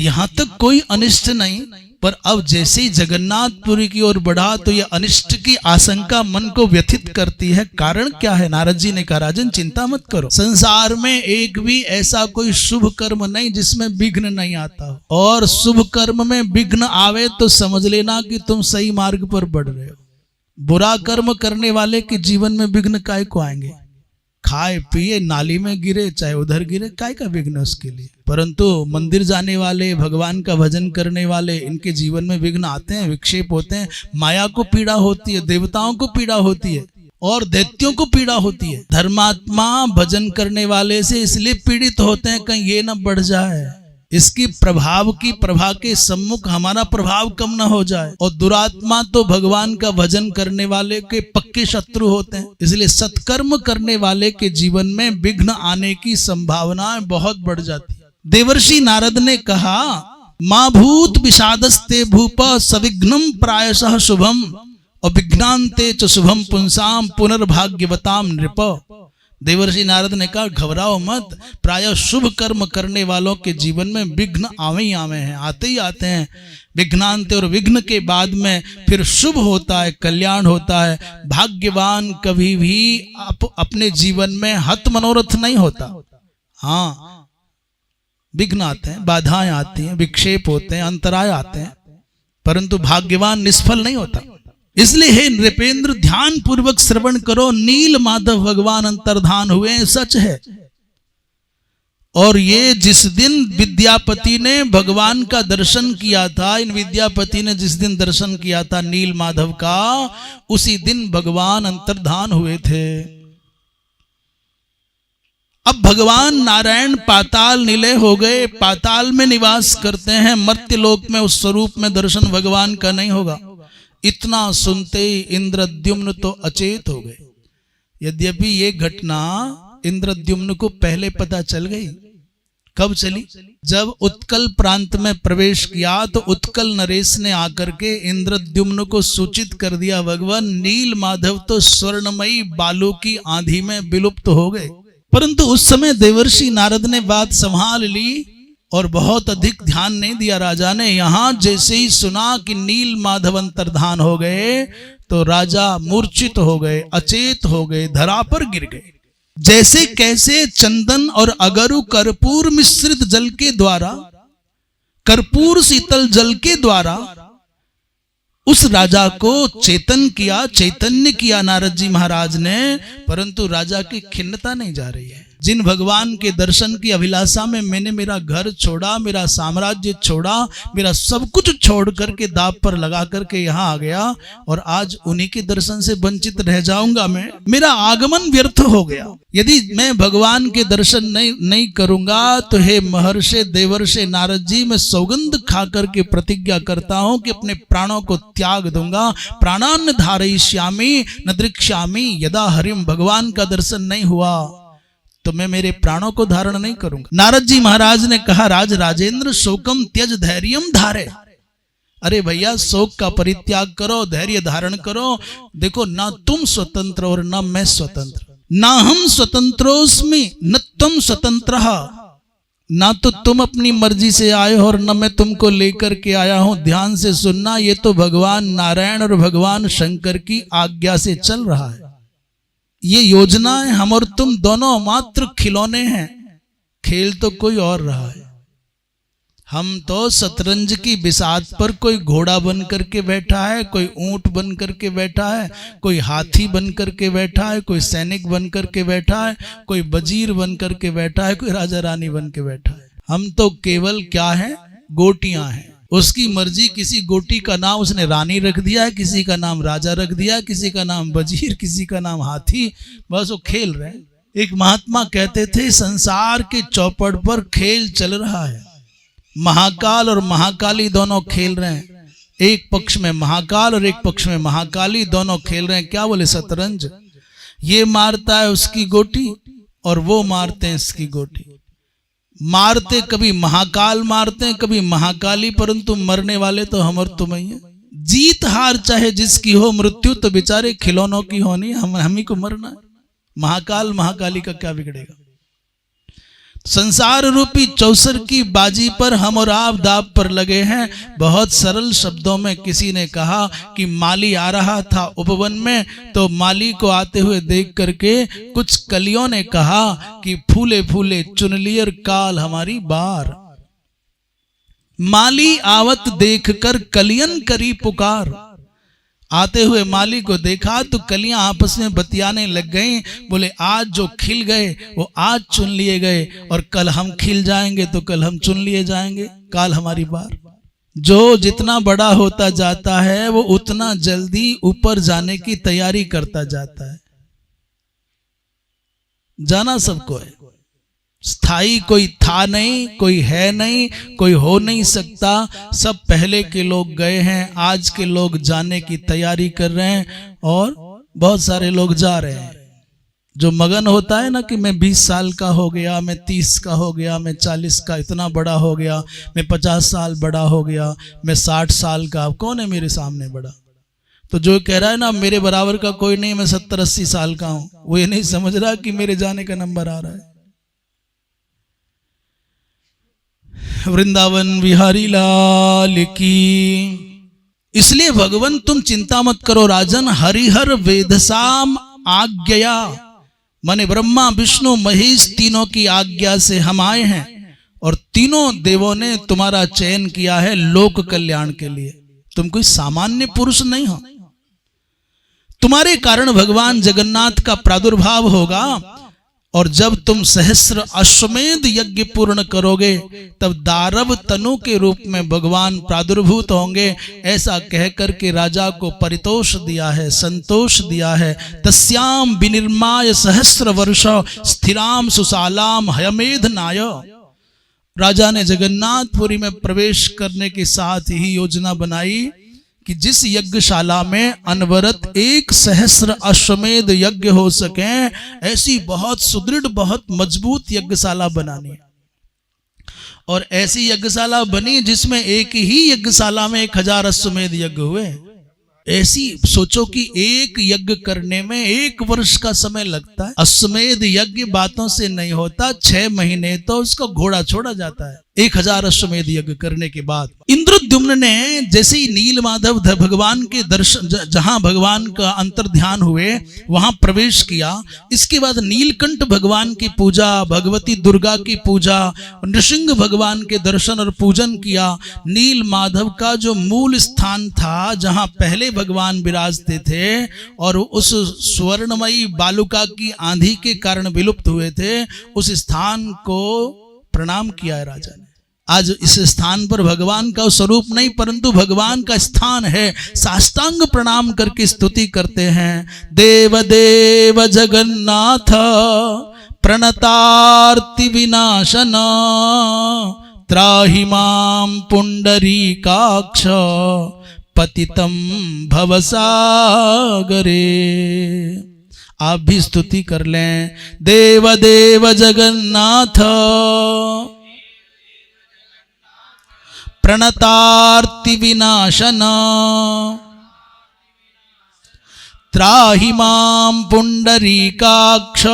यहाँ तक कोई अनिष्ट नहीं। पर अब जैसे ही जगन्नाथपुरी की ओर बढ़ा तो यह अनिष्ट की आशंका मन को व्यथित करती है। कारण क्या है? नारद जी ने कहा, राजन चिंता मत करो, संसार में एक भी ऐसा कोई शुभ कर्म नहीं जिसमें विघ्न नहीं आता हो, और शुभ कर्म में विघ्न आवे तो समझ लेना कि तुम सही मार्ग पर बढ़ रहे हो। बुरा कर्म करने वाले के जीवन में विघ्न काय को आएंगे? खाए पिए नाली में गिरे चाहे उधर गिरे, काय का विघ्न उसके लिए। परंतु मंदिर जाने वाले, भगवान का भजन करने वाले, इनके जीवन में विघ्न आते हैं, विक्षेप होते हैं। माया को पीड़ा होती है, देवताओं को पीड़ा होती है और दैत्यों को पीड़ा होती है। धर्मात्मा भजन करने वाले से इसलिए पीड़ित होते हैं कहीं ये न बढ़ जाए, इसकी प्रभा के सम्मुख हमारा प्रभाव कम ना हो जाए। और दुरात्मा तो भगवान का भजन करने वाले के पक्के शत्रु होते हैं, इसलिए सत्कर्म करने वाले के जीवन में विघ्न आने की संभावनाएं बहुत बढ़ जाती है। देवर्षि नारद ने कहा, मां भूत विषादस्ते भूप सविघ्नम प्रायशः शुभम और विघ्नांते च शुभम पुंसाम पुनर्भाग्यवताम नृप। देवर्षि नारद ने कहा, घबराओ मत, प्राय शुभ कर्म करने वालों के जीवन में विघ्न आवे ही आवे हैं, आते ही आते हैं। विघ्नांत और विघ्न के बाद में फिर शुभ होता है, कल्याण होता है। भाग्यवान कभी भी अपने जीवन में हत मनोरथ नहीं होता। हाँ, विघ्न आते हैं, बाधाएं आती हैं, विक्षेप होते हैं, अंतराय आते हैं, परंतु भाग्यवान निष्फल नहीं होता। इसलिए हे नृपेंद्र, ध्यान पूर्वक श्रवण करो, नील माधव भगवान अंतर्धान हुए, सच है। और ये जिस दिन विद्यापति ने भगवान का दर्शन किया था, इन विद्यापति ने जिस दिन दर्शन किया था नील माधव का, उसी दिन भगवान अंतर्धान हुए थे। अब भगवान नारायण पाताल निलय हो गए, पाताल में निवास करते हैं। मर्त्य लोक में उस स्वरूप में दर्शन भगवान का नहीं होगा। इतना सुनते ही इंद्रद्युम्न तो अचेत हो गए। यद्यपि ये घटना इंद्रद्युम्न को पहले पता चल गई। कब चली? जब उत्कल प्रांत में प्रवेश किया तो उत्कल नरेश ने आकर के इंद्रद्युम्न को सूचित कर दिया, भगवान नील माधव तो स्वर्णमयी बालों की आंधी में विलुप्त हो गए। परंतु उस समय देवर्षि नारद ने बात संभाल ली और बहुत अधिक ध्यान नहीं दिया। राजा ने यहां जैसे ही सुना कि नील माधव अंतर्धान हो गए तो राजा मूर्छित हो गए, अचेत हो गए, धरा पर गिर गए। जैसे कैसे चंदन और अगरु कर्पूर मिश्रित जल के द्वारा, कर्पूर शीतल जल के द्वारा उस राजा को चेतन किया, चैतन्य किया नारद जी महाराज ने, परंतु राजा की खिन्नता नहीं जा रही है। जिन भगवान के दर्शन की अभिलाषा में मैंने मेरा घर छोड़ा, मेरा साम्राज्य छोड़ा, मेरा सब कुछ छोड़ करके दाव पर लगा करके यहाँ आ गया और आज उन्हीं के दर्शन से वंचित रह जाऊंगा मैं, मेरा आगमन व्यर्थ हो गया। यदि मैं भगवान के दर्शन नहीं करूंगा तो हे महर्षि देवर्षि नारद जी, मैं सौगंध खा करके प्रतिज्ञा करता हूं कि अपने प्राणों को त्याग दूंगा। प्राणान धारयिष्यामि न दृक्ष्यामि यदा हरिम। भगवान का दर्शन नहीं हुआ तो मैं मेरे प्राणों को धारण नहीं करूंगा। नारद जी महाराज ने कहा, राजेंद्र शोकम त्यज धैर्यम धारे। अरे भैया, शोक का परित्याग करो, धैर्य धारण करो। देखो, ना तुम स्वतंत्र और ना मैं स्वतंत्र, ना हम स्वतंत्रोस्मि न तुम स्वतंत्र। ना तो तुम अपनी मर्जी से आए हो और न मैं तुमको लेकर के आया हूं। ध्यान से सुनना, ये तो भगवान नारायण और भगवान शंकर की आज्ञा से चल रहा है। ये योजनाएं हम और तुम दोनों मात्र खिलौने हैं, खेल तो कोई और रहा है। हम तो शतरंज की बिसात पर कोई घोड़ा बन करके बैठा है, कोई ऊंट बन करके बैठा है, कोई हाथी बन करके बैठा है, कोई सैनिक बन करके बैठा है, कोई वजीर बन करके बैठा है, कोई राजा रानी बन के बैठा है। हम तो केवल क्या है, गोटियां हैं। उसकी मर्जी, किसी गोटी का नाम उसने रानी रख दिया है, किसी का नाम राजा रख दिया है, किसी का नाम वजीर, किसी का नाम हाथी, बस वो खेल रहे हैं। एक महात्मा कहते थे, संसार के चौपट पर खेल चल रहा है। महाकाल और महाकाली दोनों खेल रहे हैं। एक पक्ष में महाकाल और एक पक्ष में महाकाली, दोनों खेल रहे हैं। क्या बोले? शतरंज। ये मारता है उसकी गोटी और वो मारते हैं इसकी गोटी। मारते कभी महाकाल मारते हैं, कभी महाकाली, परंतु मरने वाले तो हम और तुम ही हैं। जीत हार चाहे जिसकी हो, मृत्यु तो बेचारे खिलौनों की होनी, हम ही को मरना है। महाकाल महाकाली का क्या बिगड़ेगा। संसार रूपी चौसर की बाजी पर हम और आप दाव पर लगे हैं। बहुत सरल शब्दों में किसी ने कहा कि माली आ रहा था उपवन में, तो माली को आते हुए देख करके कुछ कलियों ने कहा कि फूले फूले चुन लियर काल हमारी बार। माली आवत देखकर कलियन करी पुकार। आते हुए माली को देखा तो कलियां आपस में बतियाने लग गई। बोले आज जो खिल गए वो आज चुन लिए गए, और कल हम खिल जाएंगे तो कल हम चुन लिए जाएंगे, काल हमारी बार। जो जितना बड़ा होता जाता है वो उतना जल्दी ऊपर जाने की तैयारी करता जाता है। जाना सबको है, स्थाई कोई था नहीं, कोई है नहीं, कोई हो नहीं सकता। सब पहले के लोग गए हैं, आज के लोग जाने की तैयारी कर रहे हैं, और बहुत सारे लोग जा रहे हैं। जो मगन होता है ना कि मैं 20 साल का हो गया, मैं 30 का हो गया, मैं 40 का इतना बड़ा हो गया, मैं 50 साल बड़ा हो गया, मैं 60 साल का, कौन है मेरे सामने बड़ा। तो जो कह रहा है ना मेरे बराबर का कोई नहीं, मैं 70-80 साल का हूं, वो ये नहीं समझ रहा कि मेरे जाने का नंबर आ रहा है। वृंदावन बिहारी लाल की। इसलिए भगवान तुम चिंता मत करो राजन, हरिहर वेदसाम आज्ञया, माने ब्रह्मा विष्णु महेश तीनों की आज्ञा से हम आए हैं, और तीनों देवों ने तुम्हारा चयन किया है लोक कल्याण के लिए। तुम कोई सामान्य पुरुष नहीं हो। तुम्हारे कारण भगवान जगन्नाथ का प्रादुर्भाव होगा, और जब तुम सहस्र अश्वमेध यज्ञ पूर्ण करोगे तब दारव तनु के रूप में भगवान प्रादुर्भूत होंगे। ऐसा कहकर के राजा को परितोष दिया है, संतोष दिया है। तस्याम विनिर्माय सहस्र वर्ष स्थिराम सुशालाम हयमेध नाय। राजा ने जगन्नाथपुरी में प्रवेश करने के साथ ही योजना बनाई कि जिस यज्ञशाला में अनवरत 1 सहस्र अश्वमेध यज्ञ हो सके, ऐसी बहुत सुदृढ़ बहुत मजबूत यज्ञशाला बनानी है। और ऐसी यज्ञशाला बनी जिसमें एक ही यज्ञशाला में 1000 अश्वमेध यज्ञ हुए। ऐसी सोचो कि एक यज्ञ करने में 1 वर्ष का समय लगता है। अश्वमेध यज्ञ बातों से नहीं होता, 6 महीने तो उसको घोड़ा छोड़ा जाता है। 1000 अश्वमेध यज्ञ करने के बाद इंद्रद्युम्न ने जैसे ही नील माधव भगवान के दर्शन, जहां भगवान का अंतर ध्यान हुए वहां प्रवेश किया। इसके बाद नीलकंठ भगवान की पूजा, भगवती दुर्गा की पूजा, नृसिंह भगवान के दर्शन और पूजन किया। नील माधव का जो मूल स्थान था, जहां पहले भगवान विराजते थे और उस स्वर्णमयी बालुका की आंधी के कारण विलुप्त हुए थे, उस स्थान को प्रणाम किया है राजा ने। आज इस स्थान पर भगवान का स्वरूप नहीं परंतु भगवान का स्थान है। साष्टांग प्रणाम करके स्तुति करते हैं। देव देव जगन्नाथ प्रणतार्ति विनाशन त्राहि मां पुंडरीकाक्ष पतितं भवसागरे। आप भी स्तुति कर लें। देव देव जगन्नाथ प्रणतार्ति विनाशन त्राहि मां पुंडरीकाक्ष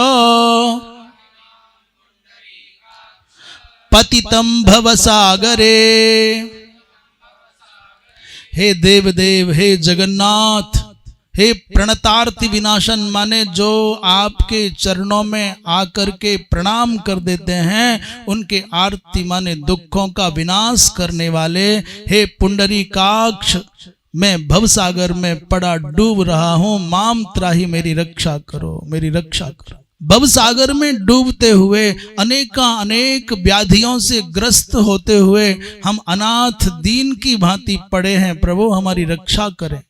पतितं भवसागरे। हे देव देव, हे जगन्नाथ, हे प्रणतार्ति विनाशन, माने जो आपके चरणों में आकर के प्रणाम कर देते हैं उनके आरती माने दुखों का विनाश करने वाले। हे पुंडरीकाक्ष, मैं भवसागर में पड़ा डूब रहा हूं, माम त्राहि, मेरी रक्षा करो, मेरी रक्षा करो। भवसागर में डूबते हुए अनेक व्याधियों से ग्रस्त होते हुए हम अनाथ दीन की भांति पड़े हैं। प्रभु हमारी रक्षा करें।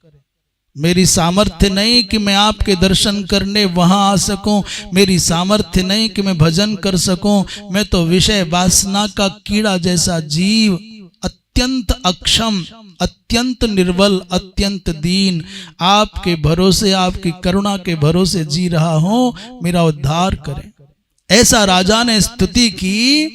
मेरी सामर्थ्य नहीं कि मैं आपके दर्शन करने वहां आ सकूं, मेरी सामर्थ्य नहीं कि मैं भजन कर सकूं। मैं तो विषय वासना का कीड़ा जैसा जीव, अत्यंत अक्षम, अत्यंत निर्बल, अत्यंत दीन, आपके भरोसे, आपकी करुणा के भरोसे जी रहा हूं, मेरा उद्धार करें। ऐसा राजा ने स्तुति की।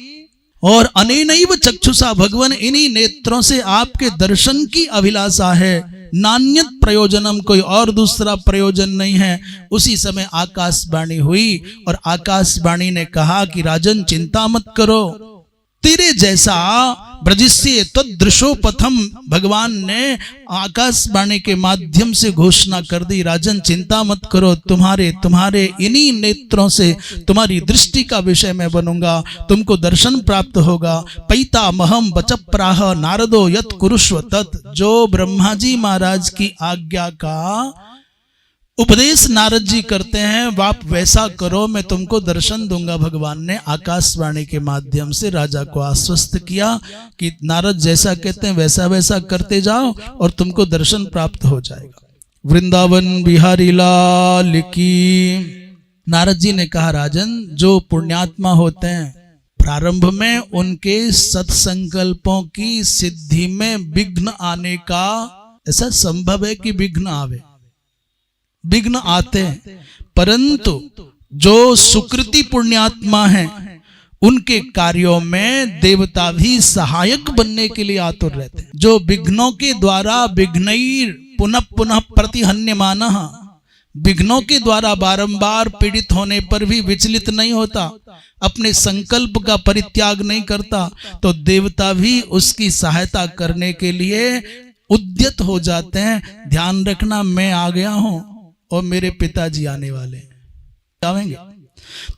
और अनेनैव चक्षुषा, भगवान इन्हीं नेत्रों से आपके दर्शन की अभिलाषा है। नान्यत प्रयोजनम, कोई और दूसरा प्रयोजन नहीं है। उसी समय आकाशवाणी हुई और आकाशवाणी ने कहा कि राजन चिंता मत करो, तेरे जैसा ब्रजिष्ये तदृशोपथम, भगवान ने आकाशवाणी के माध्यम से घोषणा कर दी, राजन चिंता मत करो, तुम्हारे इन्हीं नेत्रों से तुम्हारी दृष्टि का विषय मैं बनूंगा, तुमको दर्शन प्राप्त होगा। पैता महम बचप्राह नारदो यत कुरुष्व तत्, जो ब्रह्मा जी महाराज की आज्ञा का उपदेश नारद जी करते हैं, आप वैसा करो, मैं तुमको दर्शन दूंगा। भगवान ने आकाशवाणी के माध्यम से राजा को आश्वस्त किया कि नारद जैसा कहते हैं वैसा वैसा करते जाओ और तुमको दर्शन प्राप्त हो जाएगा। वृंदावन बिहारी लाल की। नारद जी ने कहा, राजन जो पुण्यात्मा होते हैं प्रारंभ में उनके सत्संकल्पों की सिद्धि में विघ्न आने का ऐसा संभव है कि विघ्न आवे, विघ्न आते हैं, परंतु जो सुकृति पुण्यात्मा है उनके कार्यों में देवता भी सहायक बनने के लिए आतुर रहते हैं। जो विघ्नों के द्वारा विघ्नैर पुनः पुनः प्रतिहन्यमानः, विघ्नों के द्वारा बारंबार पीड़ित होने पर भी विचलित नहीं होता, अपने संकल्प का परित्याग नहीं करता, तो देवता भी उसकी सहायता करने के लिए उद्यत हो जाते हैं। ध्यान रखना, मैं आ गया हूं और मेरे पिताजी आने वाले आवेंगे।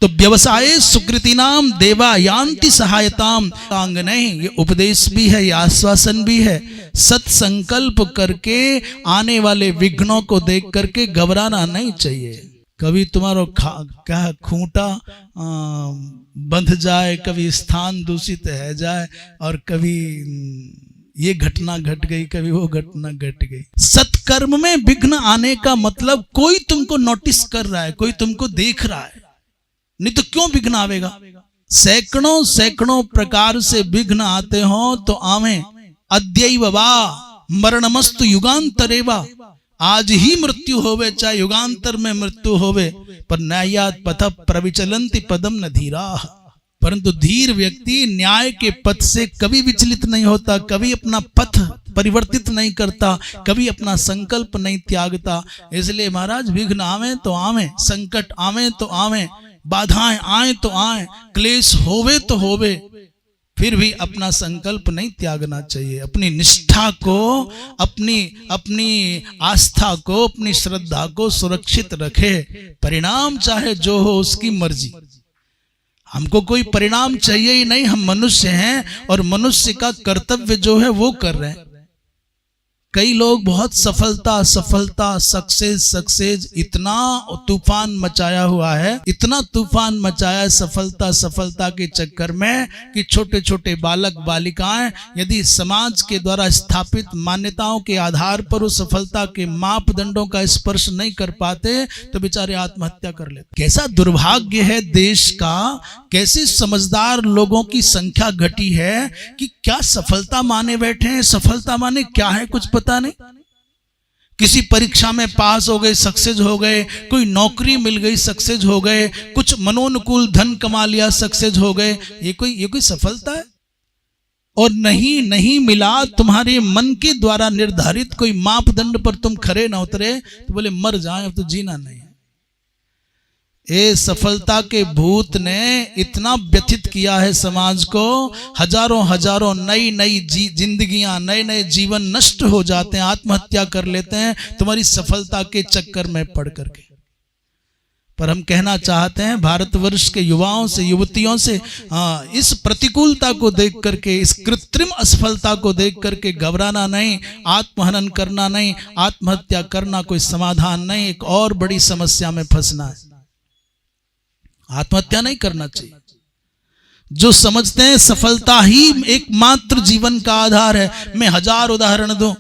तो व्यवसाय सुकृति नाम देवा यान्ति सहायताम, अंग नहीं, ये उपदेश भी है, ये आश्वासन भी है। सत्संकल्प करके आने वाले विघ्नों को देख करके घबराना नहीं चाहिए। कभी तुम्हारा क्या खूंटा बंध जाए, कभी स्थान दूषित है जाए, और कभी ये घटना घट गई, कभी वो घटना घट गई। सत्कर्म में विघ्न आने का मतलब कोई तुमको नोटिस कर रहा है, कोई तुमको देख रहा है, नहीं तो क्यों विघ्न आवेगा। सैकड़ों सैकड़ों प्रकार से विघ्न आते हो तो आवे। अद्यैव वा मरणमस्तु युगांतरेवा, आज ही मृत्यु होवे चाहे युगांतर में मृत्यु होवे, पर न्यायात पथ प्रविचलन्ति पदम न धीराः, परंतु धीर व्यक्ति न्याय के पथ से कभी विचलित नहीं होता, कभी अपना पथ परिवर्तित नहीं करता, कभी अपना संकल्प नहीं त्यागता। इसलिए महाराज विघ्न आवे तो आवे, संकट आवे तो आवे, बाधाएं आए तो आए, क्लेश होवे तो होवे, फिर भी अपना संकल्प नहीं त्यागना चाहिए। अपनी निष्ठा को, अपनी आस्था को, अपनी श्रद्धा को सुरक्षित रखे। परिणाम चाहे जो हो उसकी मर्जी, हमको कोई परिणाम चाहिए ही नहीं। हम मनुष्य हैं और मनुष्य का कर्तव्य जो है वो कर रहे हैं। कई लोग बहुत सफलता सक्सेस इतना तूफान मचाया हुआ है, इतना तूफान मचाया है सफलता के चक्कर में कि छोटे छोटे बालक बालिकाएं यदि समाज के द्वारा स्थापित मान्यताओं के आधार पर उस सफलता के मापदंडों का स्पर्श नहीं कर पाते तो बेचारे आत्महत्या कर लेते। कैसा दुर्भाग्य है देश का, कैसे समझदार लोगों की संख्या घटी है कि क्या सफलता माने बैठे हैं। सफलता माने क्या है कुछ पता नहीं। किसी परीक्षा में पास हो गए, सक्सेस हो गए, कोई नौकरी मिल गई, सक्सेस हो गए, कुछ मनोनुकूल धन कमा लिया, सक्सेस हो गए, ये कोई सफलता है? और नहीं मिला, तुम्हारे मन के द्वारा निर्धारित कोई मापदंड पर तुम खरे न उतरे तो बोले मर जाए, अब तो जीना नहीं है। ये सफलता के भूत ने इतना व्यथित किया है समाज को, हजारों नई जिंदगियां, नए जीवन नष्ट हो जाते हैं, आत्महत्या कर लेते हैं तुम्हारी सफलता के चक्कर में पड़ करके। पर हम कहना चाहते हैं भारतवर्ष के युवाओं से, युवतियों से, इस प्रतिकूलता को देख करके, इस कृत्रिम असफलता को देख करके घबराना नहीं, आत्महनन करना नहीं, आत्महत्या करना कोई समाधान नहीं, एक और बड़ी समस्या में फंसना है। आत्महत्या नहीं करना चाहिए। जो समझते हैं सफलता ही एकमात्र जीवन का आधार है, मैं 1000 उदाहरण दूं,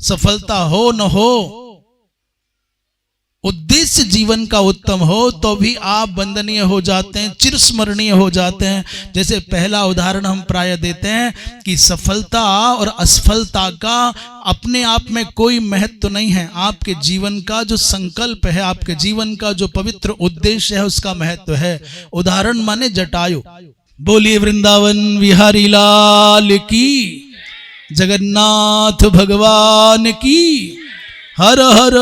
सफलता हो न हो, उद्देश्य जीवन का उत्तम हो तो भी आप वंदनीय हो जाते हैं, चिरस्मरणीय हो जाते हैं। जैसे पहला उदाहरण हम प्राय देते हैं कि सफलता और असफलता का अपने आप में कोई महत्व नहीं है, आपके जीवन का जो संकल्प है, आपके जीवन का जो पवित्र उद्देश्य है उसका महत्व है। उदाहरण माने जटायु। बोलिए वृंदावन बिहारी लाल की, जगन्नाथ भगवान की। हर हर।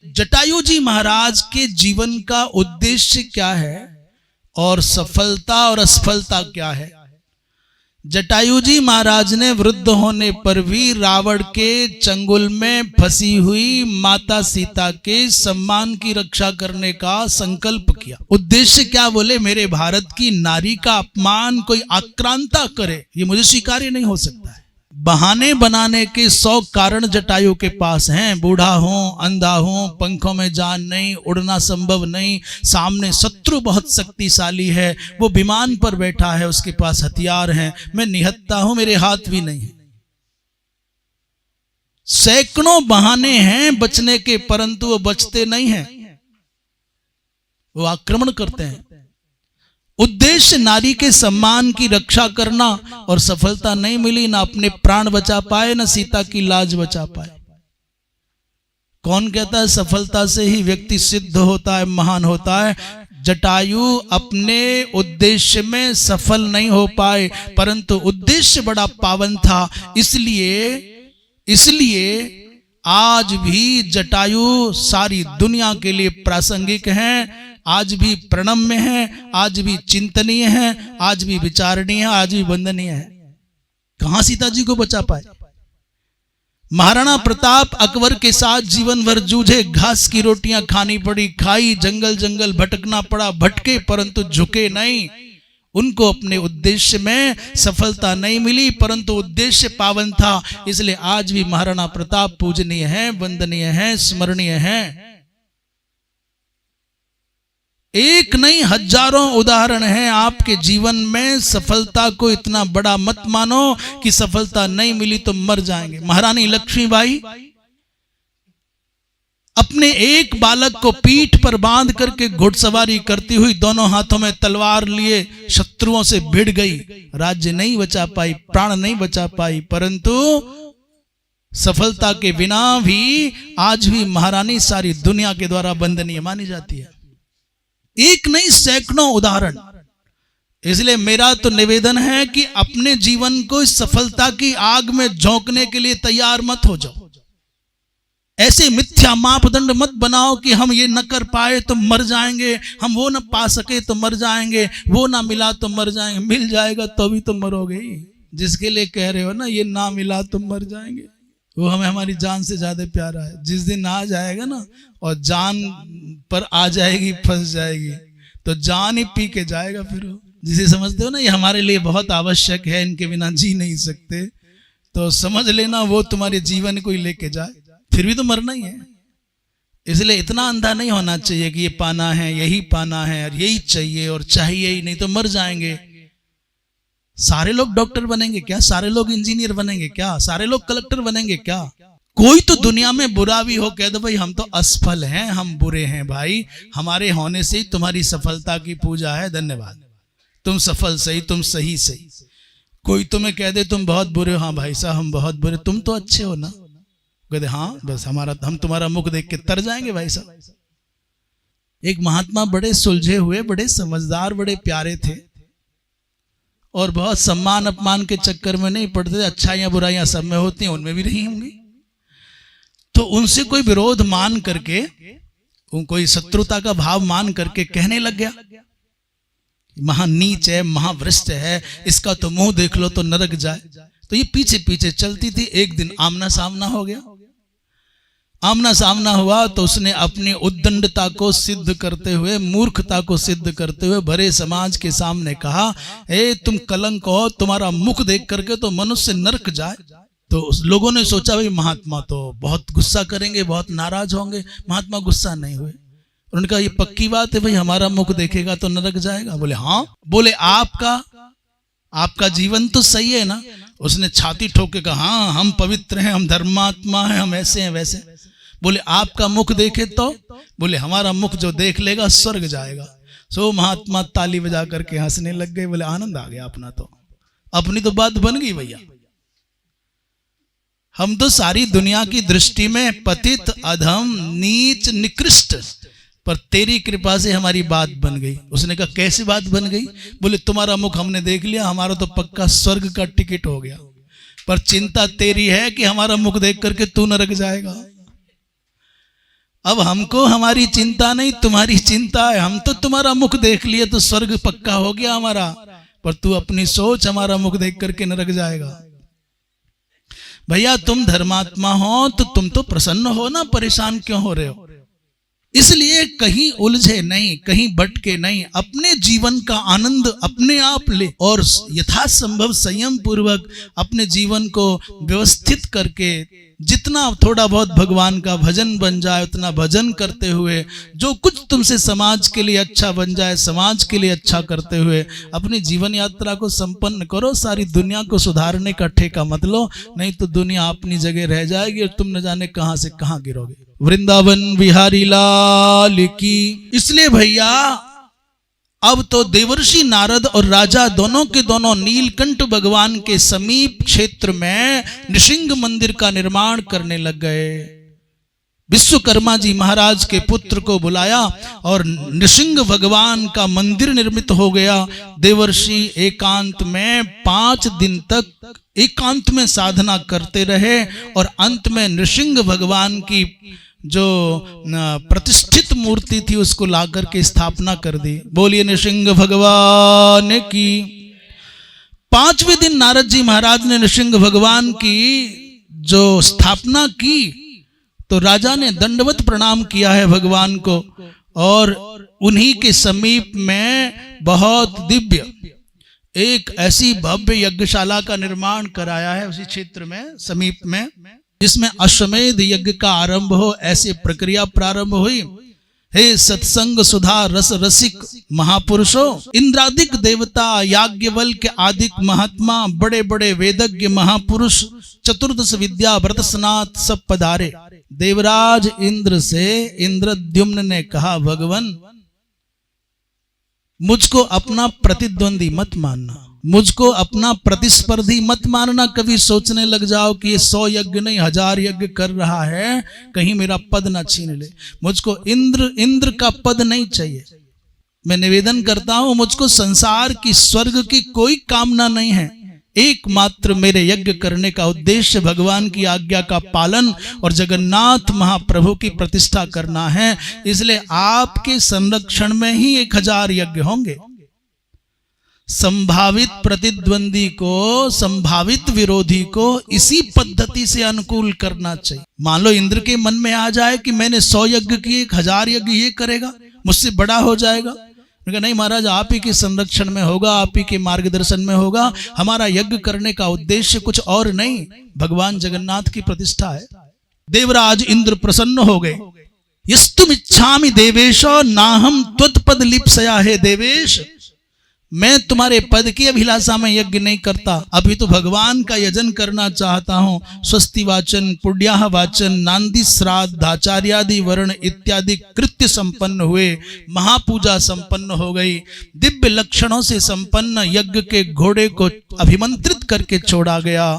जटायु जी महाराज के जीवन का उद्देश्य क्या है और सफलता और असफलता क्या है? जटायु जी महाराज ने वृद्ध होने पर भी रावण के चंगुल में फंसी हुई माता सीता के सम्मान की रक्षा करने का संकल्प किया। उद्देश्य क्या? बोले मेरे भारत की नारी का अपमान कोई आक्रांता करे, ये मुझे स्वीकार्य नहीं हो सकता है। बहाने बनाने के 100 कारण जटायु के पास हैं। बूढ़ा हूं, अंधा हूं, पंखों में जान नहीं, उड़ना संभव नहीं, सामने शत्रु बहुत शक्तिशाली है, वो विमान पर बैठा है, उसके पास हथियार हैं, मैं निहत्था हूं, मेरे हाथ भी नहीं है। सैकड़ों बहाने हैं बचने के, परंतु वो बचते नहीं हैं, वो आक्रमण करते हैं। उद्देश्य नारी के सम्मान की रक्षा करना, और सफलता नहीं मिली, ना अपने प्राण बचा पाए, ना सीता की लाज बचा पाए। कौन कहता है सफलता से ही व्यक्ति सिद्ध होता है, महान होता है? जटायु अपने उद्देश्य में सफल नहीं हो पाए, परंतु उद्देश्य बड़ा पावन था, इसलिए आज भी जटायु सारी दुनिया के लिए प्रासंगिक हैं, आज भी प्रणम्य है, आज भी चिंतनीय है, आज भी विचारणीय है, आज भी वंदनीय है। कहां सीता जी को बचा पाए? महाराणा प्रताप अकबर के साथ जीवन भर जूझे, घास की रोटियां खानी पड़ी, खाई, जंगल जंगल भटकना पड़ा, भटके परंतु झुके नहीं। उनको अपने उद्देश्य में सफलता नहीं मिली, परंतु उद्देश्य पावन था, इसलिए आज भी महाराणा प्रताप पूजनीय है, वंदनीय है, स्मरणीय है। एक नहीं हजारों उदाहरण हैं आपके जीवन में। सफलता को इतना बड़ा मत मानो कि सफलता नहीं मिली तो मर जाएंगे। महारानी लक्ष्मीबाई अपने एक बालक को पीठ पर बांध करके घुड़सवारी करती हुई दोनों हाथों में तलवार लिए शत्रुओं से भिड़ गई। राज्य नहीं बचा पाई, प्राण नहीं बचा पाई, परंतु सफलता के बिना भी आज भी महारानी सारी दुनिया के द्वारा वंदनीय मानी जाती है। एक नहीं सैकड़ों उदाहरण। इसलिए मेरा तो निवेदन है कि अपने जीवन को इस सफलता की आग में झोंकने के लिए तैयार मत हो जाओ। ऐसे मिथ्या मापदंड मत बनाओ कि हम ये न कर पाए तो मर जाएंगे, हम वो न पा सके तो मर जाएंगे, वो ना मिला तो मर जाएंगे। मिल जाएगा तो भी तो मरोगे। जिसके लिए कह रहे हो ना ये ना मिला तो मर जाएंगे, वो हमें हमारी जान से ज्यादा प्यारा है। जिस दिन आ जाएगा ना और जान पर आ जाएगी, फंस जाएगी, तो जान ही पी के जाएगा। फिर जिसे समझते हो ना ये हमारे लिए बहुत आवश्यक है, इनके बिना जी नहीं सकते, तो समझ लेना वो तुम्हारे जीवन को ही लेके जाए, फिर भी तो मरना ही है। इसलिए इतना अंधा नहीं होना चाहिए कि ये पाना है, यही पाना है और यही चाहिए और चाहिए ही नहीं तो मर जाएंगे। सारे लोग डॉक्टर बनेंगे क्या? सारे लोग इंजीनियर बनेंगे क्या? सारे लोग कलेक्टर बनेंगे क्या? कोई तो दुनिया में बुरा भी हो, कह दो भाई हम तो असफल हैं, हम बुरे हैं भाई, हमारे होने से ही तुम्हारी सफलता की पूजा है, धन्यवाद, तुम सफल सही, तुम सही सही। कोई तुम्हें कह दे तुम बहुत बुरे हो, हाँ भाई साहब हम बहुत बुरे, तुम तो अच्छे हो ना, कहते हाँ बस हम तुम्हारा मुख देख के तर जाएंगे भाई साहब। एक महात्मा बड़े सुलझे हुए, बड़े समझदार, बड़े प्यारे थे और बहुत सम्मान अपमान के चक्कर में नहीं पड़ते थे। अच्छाइयां बुराइयां सब में होती हैं, उनमें भी रही होंगी। तो उनसे कोई विरोध मान करके, कोई शत्रुता का भाव मान करके कहने लग गया, महानीच है, महाभ्रष्ट है, इसका तो मुंह देख लो तो नरक जाए। तो ये पीछे पीछे चलती थी। एक दिन आमना सामना हो गया। आमना सामना हुआ तो उसने अपनी उद्दंडता को सिद्ध करते हुए, मूर्खता को सिद्ध करते हुए भरे समाज के सामने कहा, ए तुम कलंक हो, तुम्हारा मुख देख करके तो मनुष्य नरक जाए। तो लोगों ने सोचा भाई महात्मा तो बहुत गुस्सा करेंगे, बहुत नाराज होंगे। महात्मा गुस्सा नहीं हुए। उन्होंने कहा ये पक्की बात है भाई, हमारा मुख देखेगा तो नरक जाएगा? बोले हाँ। बोले आपका जीवन तो सही है ना? उसने छाती ठोक के कहा हाँ हम पवित्र हैं, हम धर्मात्मा हैं, हम ऐसे हैं वैसे। बोले आपका मुख देखे तो? बोले हमारा मुख जो देख लेगा स्वर्ग जाएगा। सो महात्मा ताली बजा करके हंसने लग गए। बोले आनंद आ गया अपना, तो अपनी तो बात बन गई भैया। हम तो सारी दुनिया की दृष्टि में पतित, अधम, नीच, निकृष्ट, पर तेरी कृपा से हमारी बात बन गई। उसने कहा कैसी बात बन गई? बोले तुम्हारा मुख हमने देख लिया, हमारा तो पक्का स्वर्ग का टिकट हो गया। पर चिंता तेरी है कि हमारा मुख देख करके तू नरक जाएगा। अब हमको हमारी चिंता नहीं, तुम्हारी चिंता है। हम तो तुम्हारा मुख देख लिए तो स्वर्ग पक्का हो गया हमारा, पर तू अपनी सोच, हमारा मुख देख करके नरक जाएगा। भैया तुम धर्मात्मा हो तो तुम तो प्रसन्न हो ना, परेशान क्यों हो रहे हो? इसलिए कहीं उलझे नहीं, कहीं भटके नहीं, अपने जीवन का आनंद अपने आप ले और यथासंभव संयम पूर्वक अपने जीवन को व्यवस्थित करके जितना थोड़ा बहुत भगवान का भजन बन जाए उतना भजन करते हुए, जो कुछ तुमसे समाज के लिए अच्छा बन जाए समाज के लिए अच्छा करते हुए अपनी जीवन यात्रा को संपन्न करो। सारी दुनिया को सुधारने का ठेका मत लो, नहीं तो दुनिया अपनी जगह रह जाएगी और तुम न जाने कहां से कहां गिरोगे। वृंदावन बिहारी लाल की। इसलिए भैया अब तो देवर्षि नारद और राजा दोनों के दोनों नीलकंठ भगवान के समीप क्षेत्र में नृसिंह मंदिर का निर्माण करने लग गए। विश्वकर्मा जी महाराज के पुत्र को बुलाया और नृसिंह भगवान का मंदिर निर्मित हो गया। देवर्षि एकांत में 5 दिन तक एकांत में साधना करते रहे और अंत में नृसिंह भगवान की जो प्रतिष्ठित मूर्ति थी उसको लाकर के स्थापना कर दी। बोलिए नृसिंह भगवान की। 5वें दिन नारद जी महाराज ने नृसिंह भगवान की जो स्थापना की तो राजा ने दंडवत प्रणाम किया है भगवान को और उन्हीं के समीप में बहुत दिव्य एक ऐसी भव्य यज्ञशाला का निर्माण कराया है उसी क्षेत्र में समीप में, जिसमें अश्वमेध यज्ञ का आरंभ हो, ऐसे प्रक्रिया प्रारंभ हुई। हे सत्संग सुधा रस रसिक महापुरुषों, इंद्रादिक देवता याज्ञवल्क्य आदिक महात्मा बड़े बड़े वेदज्ञ महापुरुष 14 विद्या व्रत स्नात सब पधारे। देवराज इंद्र से इंद्रद्युम्न ने कहा, भगवान मुझको अपना प्रतिद्वंदी मत मानना, मुझको अपना प्रतिस्पर्धी मत मानना। कभी सोचने लग जाओ कि ये 100 यज्ञ नहीं 1000 यज्ञ कर रहा है, कहीं मेरा पद ना छीन ले। मुझको इंद्र का पद नहीं चाहिए। मैं निवेदन करता हूं, मुझको संसार की स्वर्ग की कोई कामना नहीं है। एकमात्र मेरे यज्ञ करने का उद्देश्य भगवान की आज्ञा का पालन और जगन्नाथ महाप्रभु की प्रतिष्ठा करना है। इसलिए आपके संरक्षण में ही 1000 यज्ञ होंगे। संभावित प्रतिद्वंदी को, संभावित विरोधी को इसी पद्धति से अनुकूल करना चाहिए। मान लो इंद्र के मन में आ जाए कि मैंने 100 यज्ञ किए, 1000 यज्ञ ये करेगा, मुझसे बड़ा हो जाएगा। नहीं महाराज, आप ही के संरक्षण में होगा, आप ही के मार्गदर्शन में होगा। हमारा यज्ञ करने का उद्देश्य कुछ और नहीं, भगवान जगन्नाथ की प्रतिष्ठा है। देवराज इंद्र प्रसन्न हो गए। यस्तुम इच्छामि देवेशो नाहम त्वत्पद लिप्सया। हे देवेश, मैं तुम्हारे पद की अभिलाषा में यज्ञ नहीं करता, अभी तो भगवान का यजन करना चाहता हूं। स्वस्ति वाचन, पुण्याह वाचन, नांदी श्राद्ध, आचार्यादि वर्ण इत्यादि कृत्य संपन्न हुए, महापूजा संपन्न हो गई। दिव्य लक्षणों से संपन्न यज्ञ के घोड़े को अभिमंत्रित करके छोड़ा गया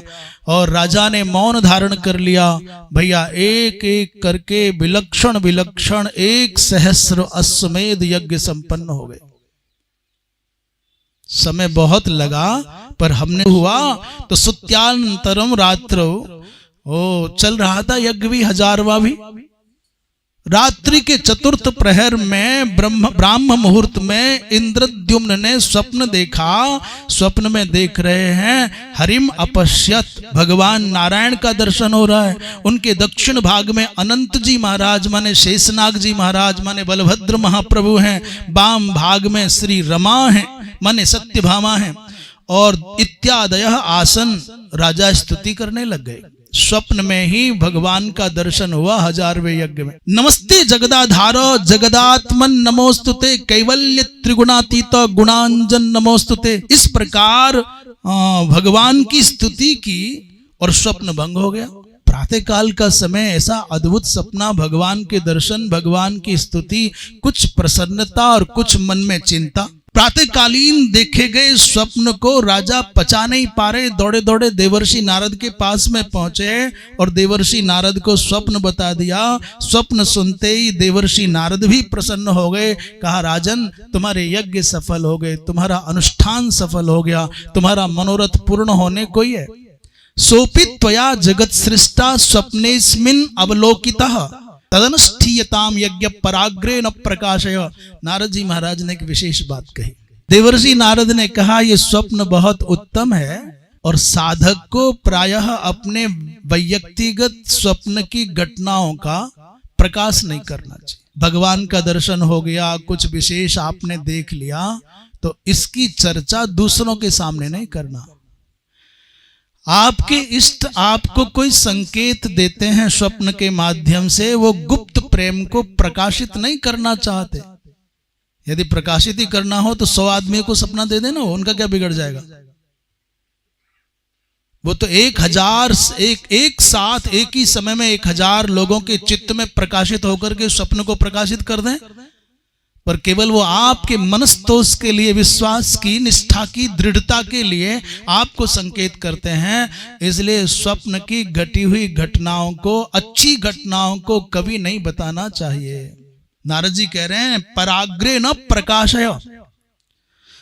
और राजा ने मौन धारण कर लिया। भैया एक एक करके विलक्षण विलक्षण 1 सहस्र अश्वमेध यज्ञ संपन्न हो गए। समय बहुत लगा पर हमने हुआ तो सुत्यानंतरम रात्रो चल रहा था यज्ञ भी 1000वां भी। रात्रि के 4th प्रहर में ब्राह्म मुहूर्त में इंद्रद्युम्न ने स्वप्न देखा। स्वप्न में देख रहे हैं हरिम अपश्यत, भगवान नारायण का दर्शन हो रहा है। उनके दक्षिण भाग में अनंत जी महाराज माने शेषनाग जी महाराज माने बलभद्र महाप्रभु हैं। वाम भाग में श्री रमा हैं माने सत्यभामा हैं और इत्यादय आसन। राजा स्तुति करने लग गए। स्वप्न में ही भगवान का दर्शन हुआ 1000वें यज्ञ में। नमस्ते जगदाधारो जगदात्मन नमोस्तुते, कैवल्य त्रिगुणातीत गुणांजन नमोस्तुते। इस प्रकार भगवान की स्तुति की और स्वप्न भंग हो गया। प्रातः काल का समय, ऐसा अद्भुत सपना, भगवान के दर्शन, भगवान की स्तुति, कुछ प्रसन्नता और कुछ मन में चिंता। प्रातःकालीन देखे गए स्वप्न को राजा पचा नहीं पा रहे, दौड़े दौड़े देवर्षि नारद के पास में पहुंचे और देवर्षि नारद को स्वप्न बता दिया। स्वप्न सुनते ही देवर्षि नारद भी प्रसन्न हो गए। कहा, राजन तुम्हारे यज्ञ सफल हो गए, तुम्हारा अनुष्ठान सफल हो गया, तुम्हारा मनोरथ पूर्ण होने को ही है। सोपि त्वया जगत सृष्टा स्वप्नेस्मिन् अवलोकितः तदनुष्ठीयताम यज्ञ पराग्रे न प्रकाशय। नारद जी महाराज ने एक विशेष बात कही। देवर्षि नारद ने कहा ये स्वप्न बहुत उत्तम है और साधक को प्रायः अपने व्यक्तिगत स्वप्न की घटनाओं का प्रकाश नहीं करना चाहिए। भगवान का दर्शन हो गया, कुछ विशेष आपने देख लिया, तो इसकी चर्चा दूसरों के सामने नहीं करना। आपके इष्ट आपको कोई संकेत देते हैं स्वप्न के माध्यम से, वो गुप्त प्रेम को प्रकाशित नहीं करना चाहते। यदि प्रकाशित ही करना हो तो 100 आदमियों को सपना दे देना, उनका क्या बिगड़ जाएगा। वो तो 1000 एक साथ एक ही समय में 1000 लोगों के चित्त में प्रकाशित होकर के स्वप्न को प्रकाशित कर दें, पर केवल वो आपके मनस्तोष के लिए, विश्वास की, निष्ठा की, दृढ़ता के लिए आपको संकेत करते हैं। इसलिए स्वप्न की घटी हुई घटनाओं को, अच्छी घटनाओं को कभी नहीं बताना चाहिए। नारद जी कह रहे हैं पराग्रे न प्रकाशय।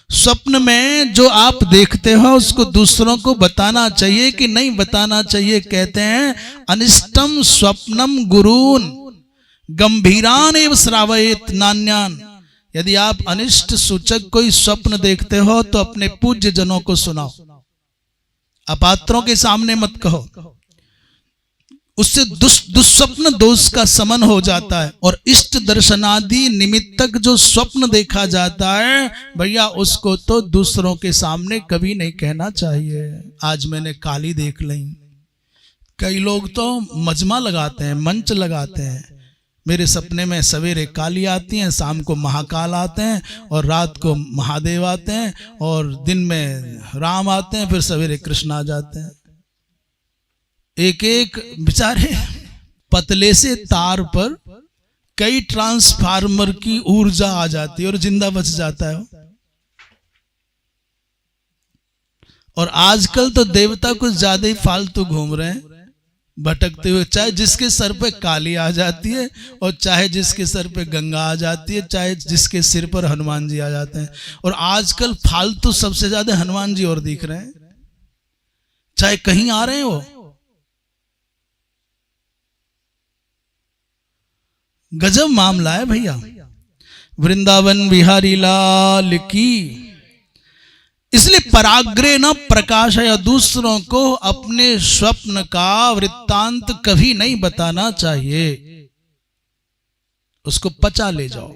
स्वप्न में जो आप देखते हो उसको दूसरों को बताना चाहिए कि नहीं बताना चाहिए। कहते हैं अनिष्टम स्वप्नम गुरून् गंभीरान एव श्रावयेत नान्यान। यदि आप अनिष्ट सूचक कोई स्वप्न देखते हो तो अपने पूज्य जनों को सुनाओ, अपात्रों के सामने मत कहो। उससे दुस्वप्न दोष का समन हो जाता है। और इष्ट दर्शनादि निमित्तक जो स्वप्न देखा जाता है भैया, उसको तो दूसरों के सामने कभी नहीं कहना चाहिए। आज मैंने काली देख ली। कई लोग तो मजमा लगाते हैं, मंच लगाते हैं। मेरे सपने में सवेरे काली आती हैं, शाम को महाकाल आते हैं, और रात को महादेव आते हैं, और दिन में राम आते हैं, फिर सवेरे कृष्ण आ जाते हैं। एक एक बेचारे पतले से तार पर कई ट्रांसफार्मर की ऊर्जा आ जाती है और जिंदा बच जाता है। और आजकल तो देवता कुछ ज्यादा ही फालतू घूम रहे हैं, भटकते हुए। चाहे जिसके सर पे काली आ जाती है, और चाहे जिसके सर पे गंगा आ जाती है, चाहे जिसके सिर पर हनुमान जी आ जाते हैं। और आजकल फालतू सबसे ज्यादा हनुमान जी और दिख रहे हैं, चाहे कहीं आ रहे हैं वो। गजब मामला है भैया। वृंदावन बिहारी लाल की। इसलिए पराग्रे न प्रकाशय, दूसरों को अपने स्वप्न का वृत्तांत कभी नहीं बताना चाहिए, उसको पचा ले जाओ।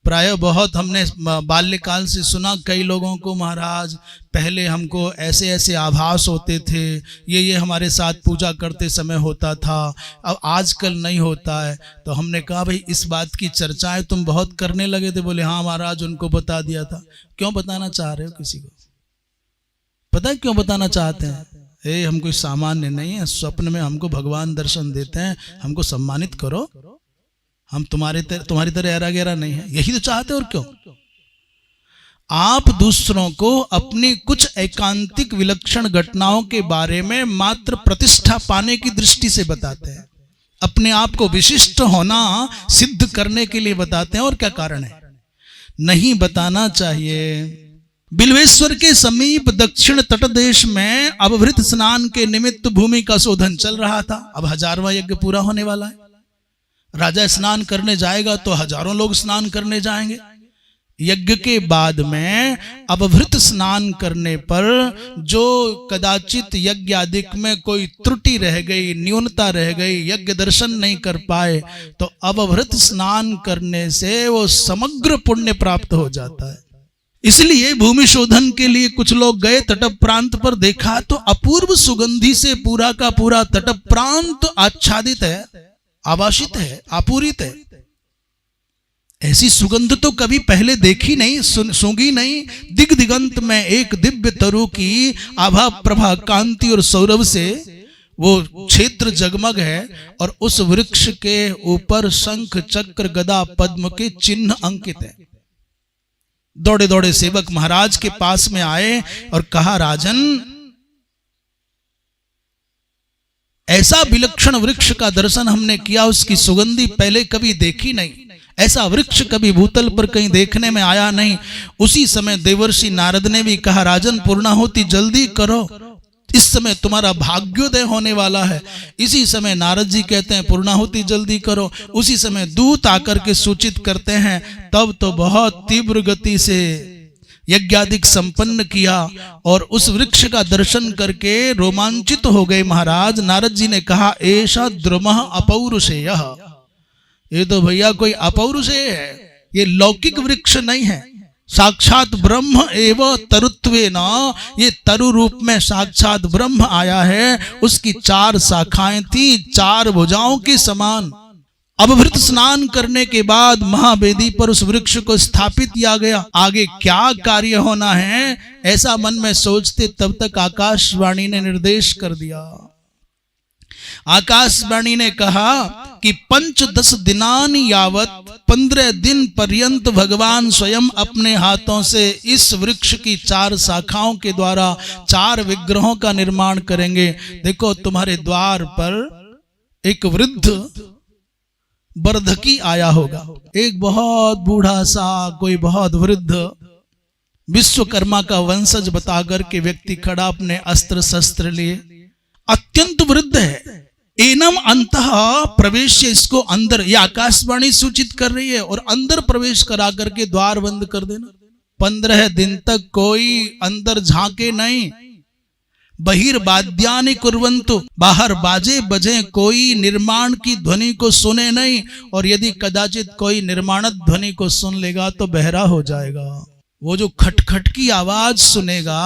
प्राय बहुत हमने बाल्यकाल से सुना कई लोगों को, महाराज पहले हमको ऐसे ऐसे आभास होते थे, ये हमारे साथ पूजा करते समय होता था, अब आजकल नहीं होता है। तो हमने कहा भाई इस बात की चर्चाएं तुम बहुत करने लगे थे। बोले हाँ महाराज, उनको बता दिया था। क्यों बताना चाह रहे हो किसी को? पता है क्यों बताना चाहते हैं? हम कोई सामान्य नहीं है, स्वप्न में हमको भगवान दर्शन देते हैं, हमको सम्मानित करो, हम तुम्हारी तरह ऐरा गहरा नहीं है, यही तो चाहते। और क्यों? आप दूसरों को अपनी कुछ एकांतिक विलक्षण घटनाओं के बारे में मात्र प्रतिष्ठा पाने की दृष्टि से बताते हैं, अपने आप को विशिष्ट होना सिद्ध करने के लिए बताते हैं। और क्या कारण है? नहीं बताना चाहिए। बिल्वेश्वर के समीप दक्षिण तट देश में अवभृत स्नान के निमित्त भूमि का शोधन चल रहा था। अब 1000वां यज्ञ पूरा होने वाला है। राजा स्नान करने जाएगा तो हजारों लोग स्नान करने जाएंगे। यज्ञ के बाद में अवभृत स्नान करने पर जो कदाचित यज्ञ आदि में कोई त्रुटि रह गई, न्यूनता रह गई, यज्ञ दर्शन नहीं कर पाए, तो अवभृत स्नान करने से वो समग्र पुण्य प्राप्त हो जाता है। इसलिए भूमि शोधन के लिए कुछ लोग गए, तट प्रांत पर देखा तो अपूर्व सुगंधि से पूरा का पूरा तट प्रांत आच्छादित है, आवासित है, आपूरित है। ऐसी सुगंध तो कभी पहले देखी नहीं, सूंघी नहीं। दिग दिगंत में एक दिव्य तरु की आभा प्रभा कांति और सौरभ से वो क्षेत्र जगमग है, और उस वृक्ष के ऊपर शंख चक्र गदा पद्म के चिन्ह अंकित है। दौड़े दौड़े सेवक महाराज के पास में आए और कहा, राजन ऐसा विलक्षण वृक्ष का दर्शन हमने किया, उसकी सुगंधि पहले कभी देखी नहीं, ऐसा वृक्ष कभी भूतल पर कहीं देखने में आया नहीं। उसी समय देवर्षि नारद ने भी कहा, राजन पूर्णाहुति जल्दी करो, इस समय तुम्हारा भाग्योदय होने वाला है। इसी समय नारद जी कहते हैं पूर्णाहुति जल्दी करो। उसी समय दूत आकर के सूचित करते हैं। तब तो बहुत तीव्र गति से यज्ञादिक संपन्न किया और उस वृक्ष का दर्शन करके रोमांचित हो गए महाराज। नारद जी ने कहा एषा द्रुमः अपौरुषेयः, ये तो भैया कोई अपौरुषेय है, ये लौकिक वृक्ष नहीं है, साक्षात ब्रह्म एवं तरुत्वेन, ये तरु रूप में साक्षात ब्रह्म आया है। उसकी 4 शाखाएं थी, 4 भुजाओं के समान। अभृत स्नान करने के बाद महावेदी पर उस वृक्ष को स्थापित किया गया। आगे क्या कार्य होना है ऐसा मन में सोचते, तब तक आकाशवाणी ने निर्देश कर दिया। आकाशवाणी ने कहा कि 5-10 दिनानि यावत, 15 दिन पर्यंत भगवान स्वयं अपने हाथों से इस वृक्ष की 4 शाखाओं के द्वारा 4 विग्रहों का निर्माण करेंगे। देखो तुम्हारे द्वार पर एक वृद्ध बर्धकी आया होगा, एक बहुत बूढ़ा सा कोई बहुत वृद्ध विश्वकर्मा का वंशज बताकर के व्यक्ति खड़ा अपने अस्त्र शस्त्र लिए, अत्यंत वृद्ध है। एनम अंतः प्रवेश, इसको अंदर, ये आकाशवाणी सूचित कर रही है, और अंदर प्रवेश करा करके द्वार बंद कर देना। 15 दिन तक कोई अंदर झांके नहीं। बहिर्वाद्यानि कुर्वन्तु, बाहर बाजे बजे, कोई निर्माण की ध्वनि को सुने नहीं, और यदि कदाचित कोई निर्माण ध्वनि को सुन लेगा तो बहरा हो जाएगा। वो जो खटखट की आवाज सुनेगा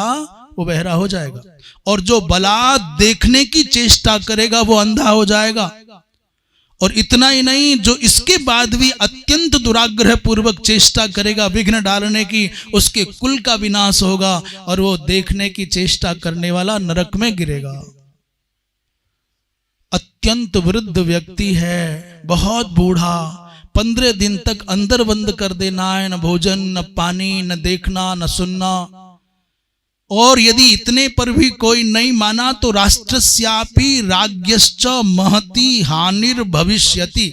वो बहरा हो जाएगा, और जो बलात् देखने की चेष्टा करेगा वो अंधा हो जाएगा। और इतना ही नहीं, जो इसके बाद भी अत्यंत दुराग्रह पूर्वक चेष्टा करेगा विघ्न डालने की, उसके कुल का विनाश होगा, और वो देखने की चेष्टा करने वाला नरक में गिरेगा। अत्यंत वृद्ध व्यक्ति है, बहुत बूढ़ा, 15 दिन तक अंदर बंद कर देना है, न भोजन न पानी, न देखना न सुनना। और यदि इतने पर भी कोई नहीं माना तो राष्ट्रस्यापि राज्ञश्च महती हानिर भविष्यति।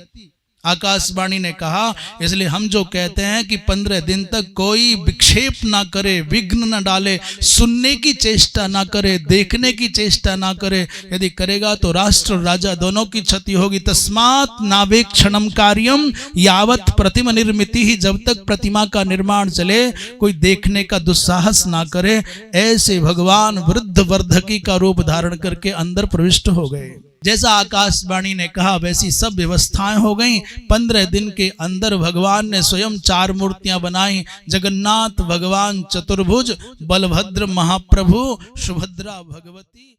आकाशवाणी ने कहा, इसलिए हम जो कहते हैं कि 15 दिन तक कोई विक्षेप ना करे, विघ्न न डाले, सुनने की चेष्टा ना करे, देखने की चेष्टा ना करे, यदि करेगा तो राष्ट्र राजा दोनों की क्षति होगी। तस्मात् नावेक्षणम कार्यम यावत प्रतिमा निर्मिति ही, जब तक प्रतिमा का निर्माण चले कोई देखने का दुस्साहस ना करे। ऐसे भगवान वृद्ध वर्धकी का रूप धारण करके अंदर प्रविष्ट हो गए। जैसा आकाशवाणी ने कहा वैसी सब व्यवस्थाएं हो गई। 15 दिन के अंदर भगवान ने स्वयं 4 मूर्तियां बनाई। जगन्नाथ भगवान चतुर्भुज, बलभद्र महाप्रभु, सुभद्रा भगवती।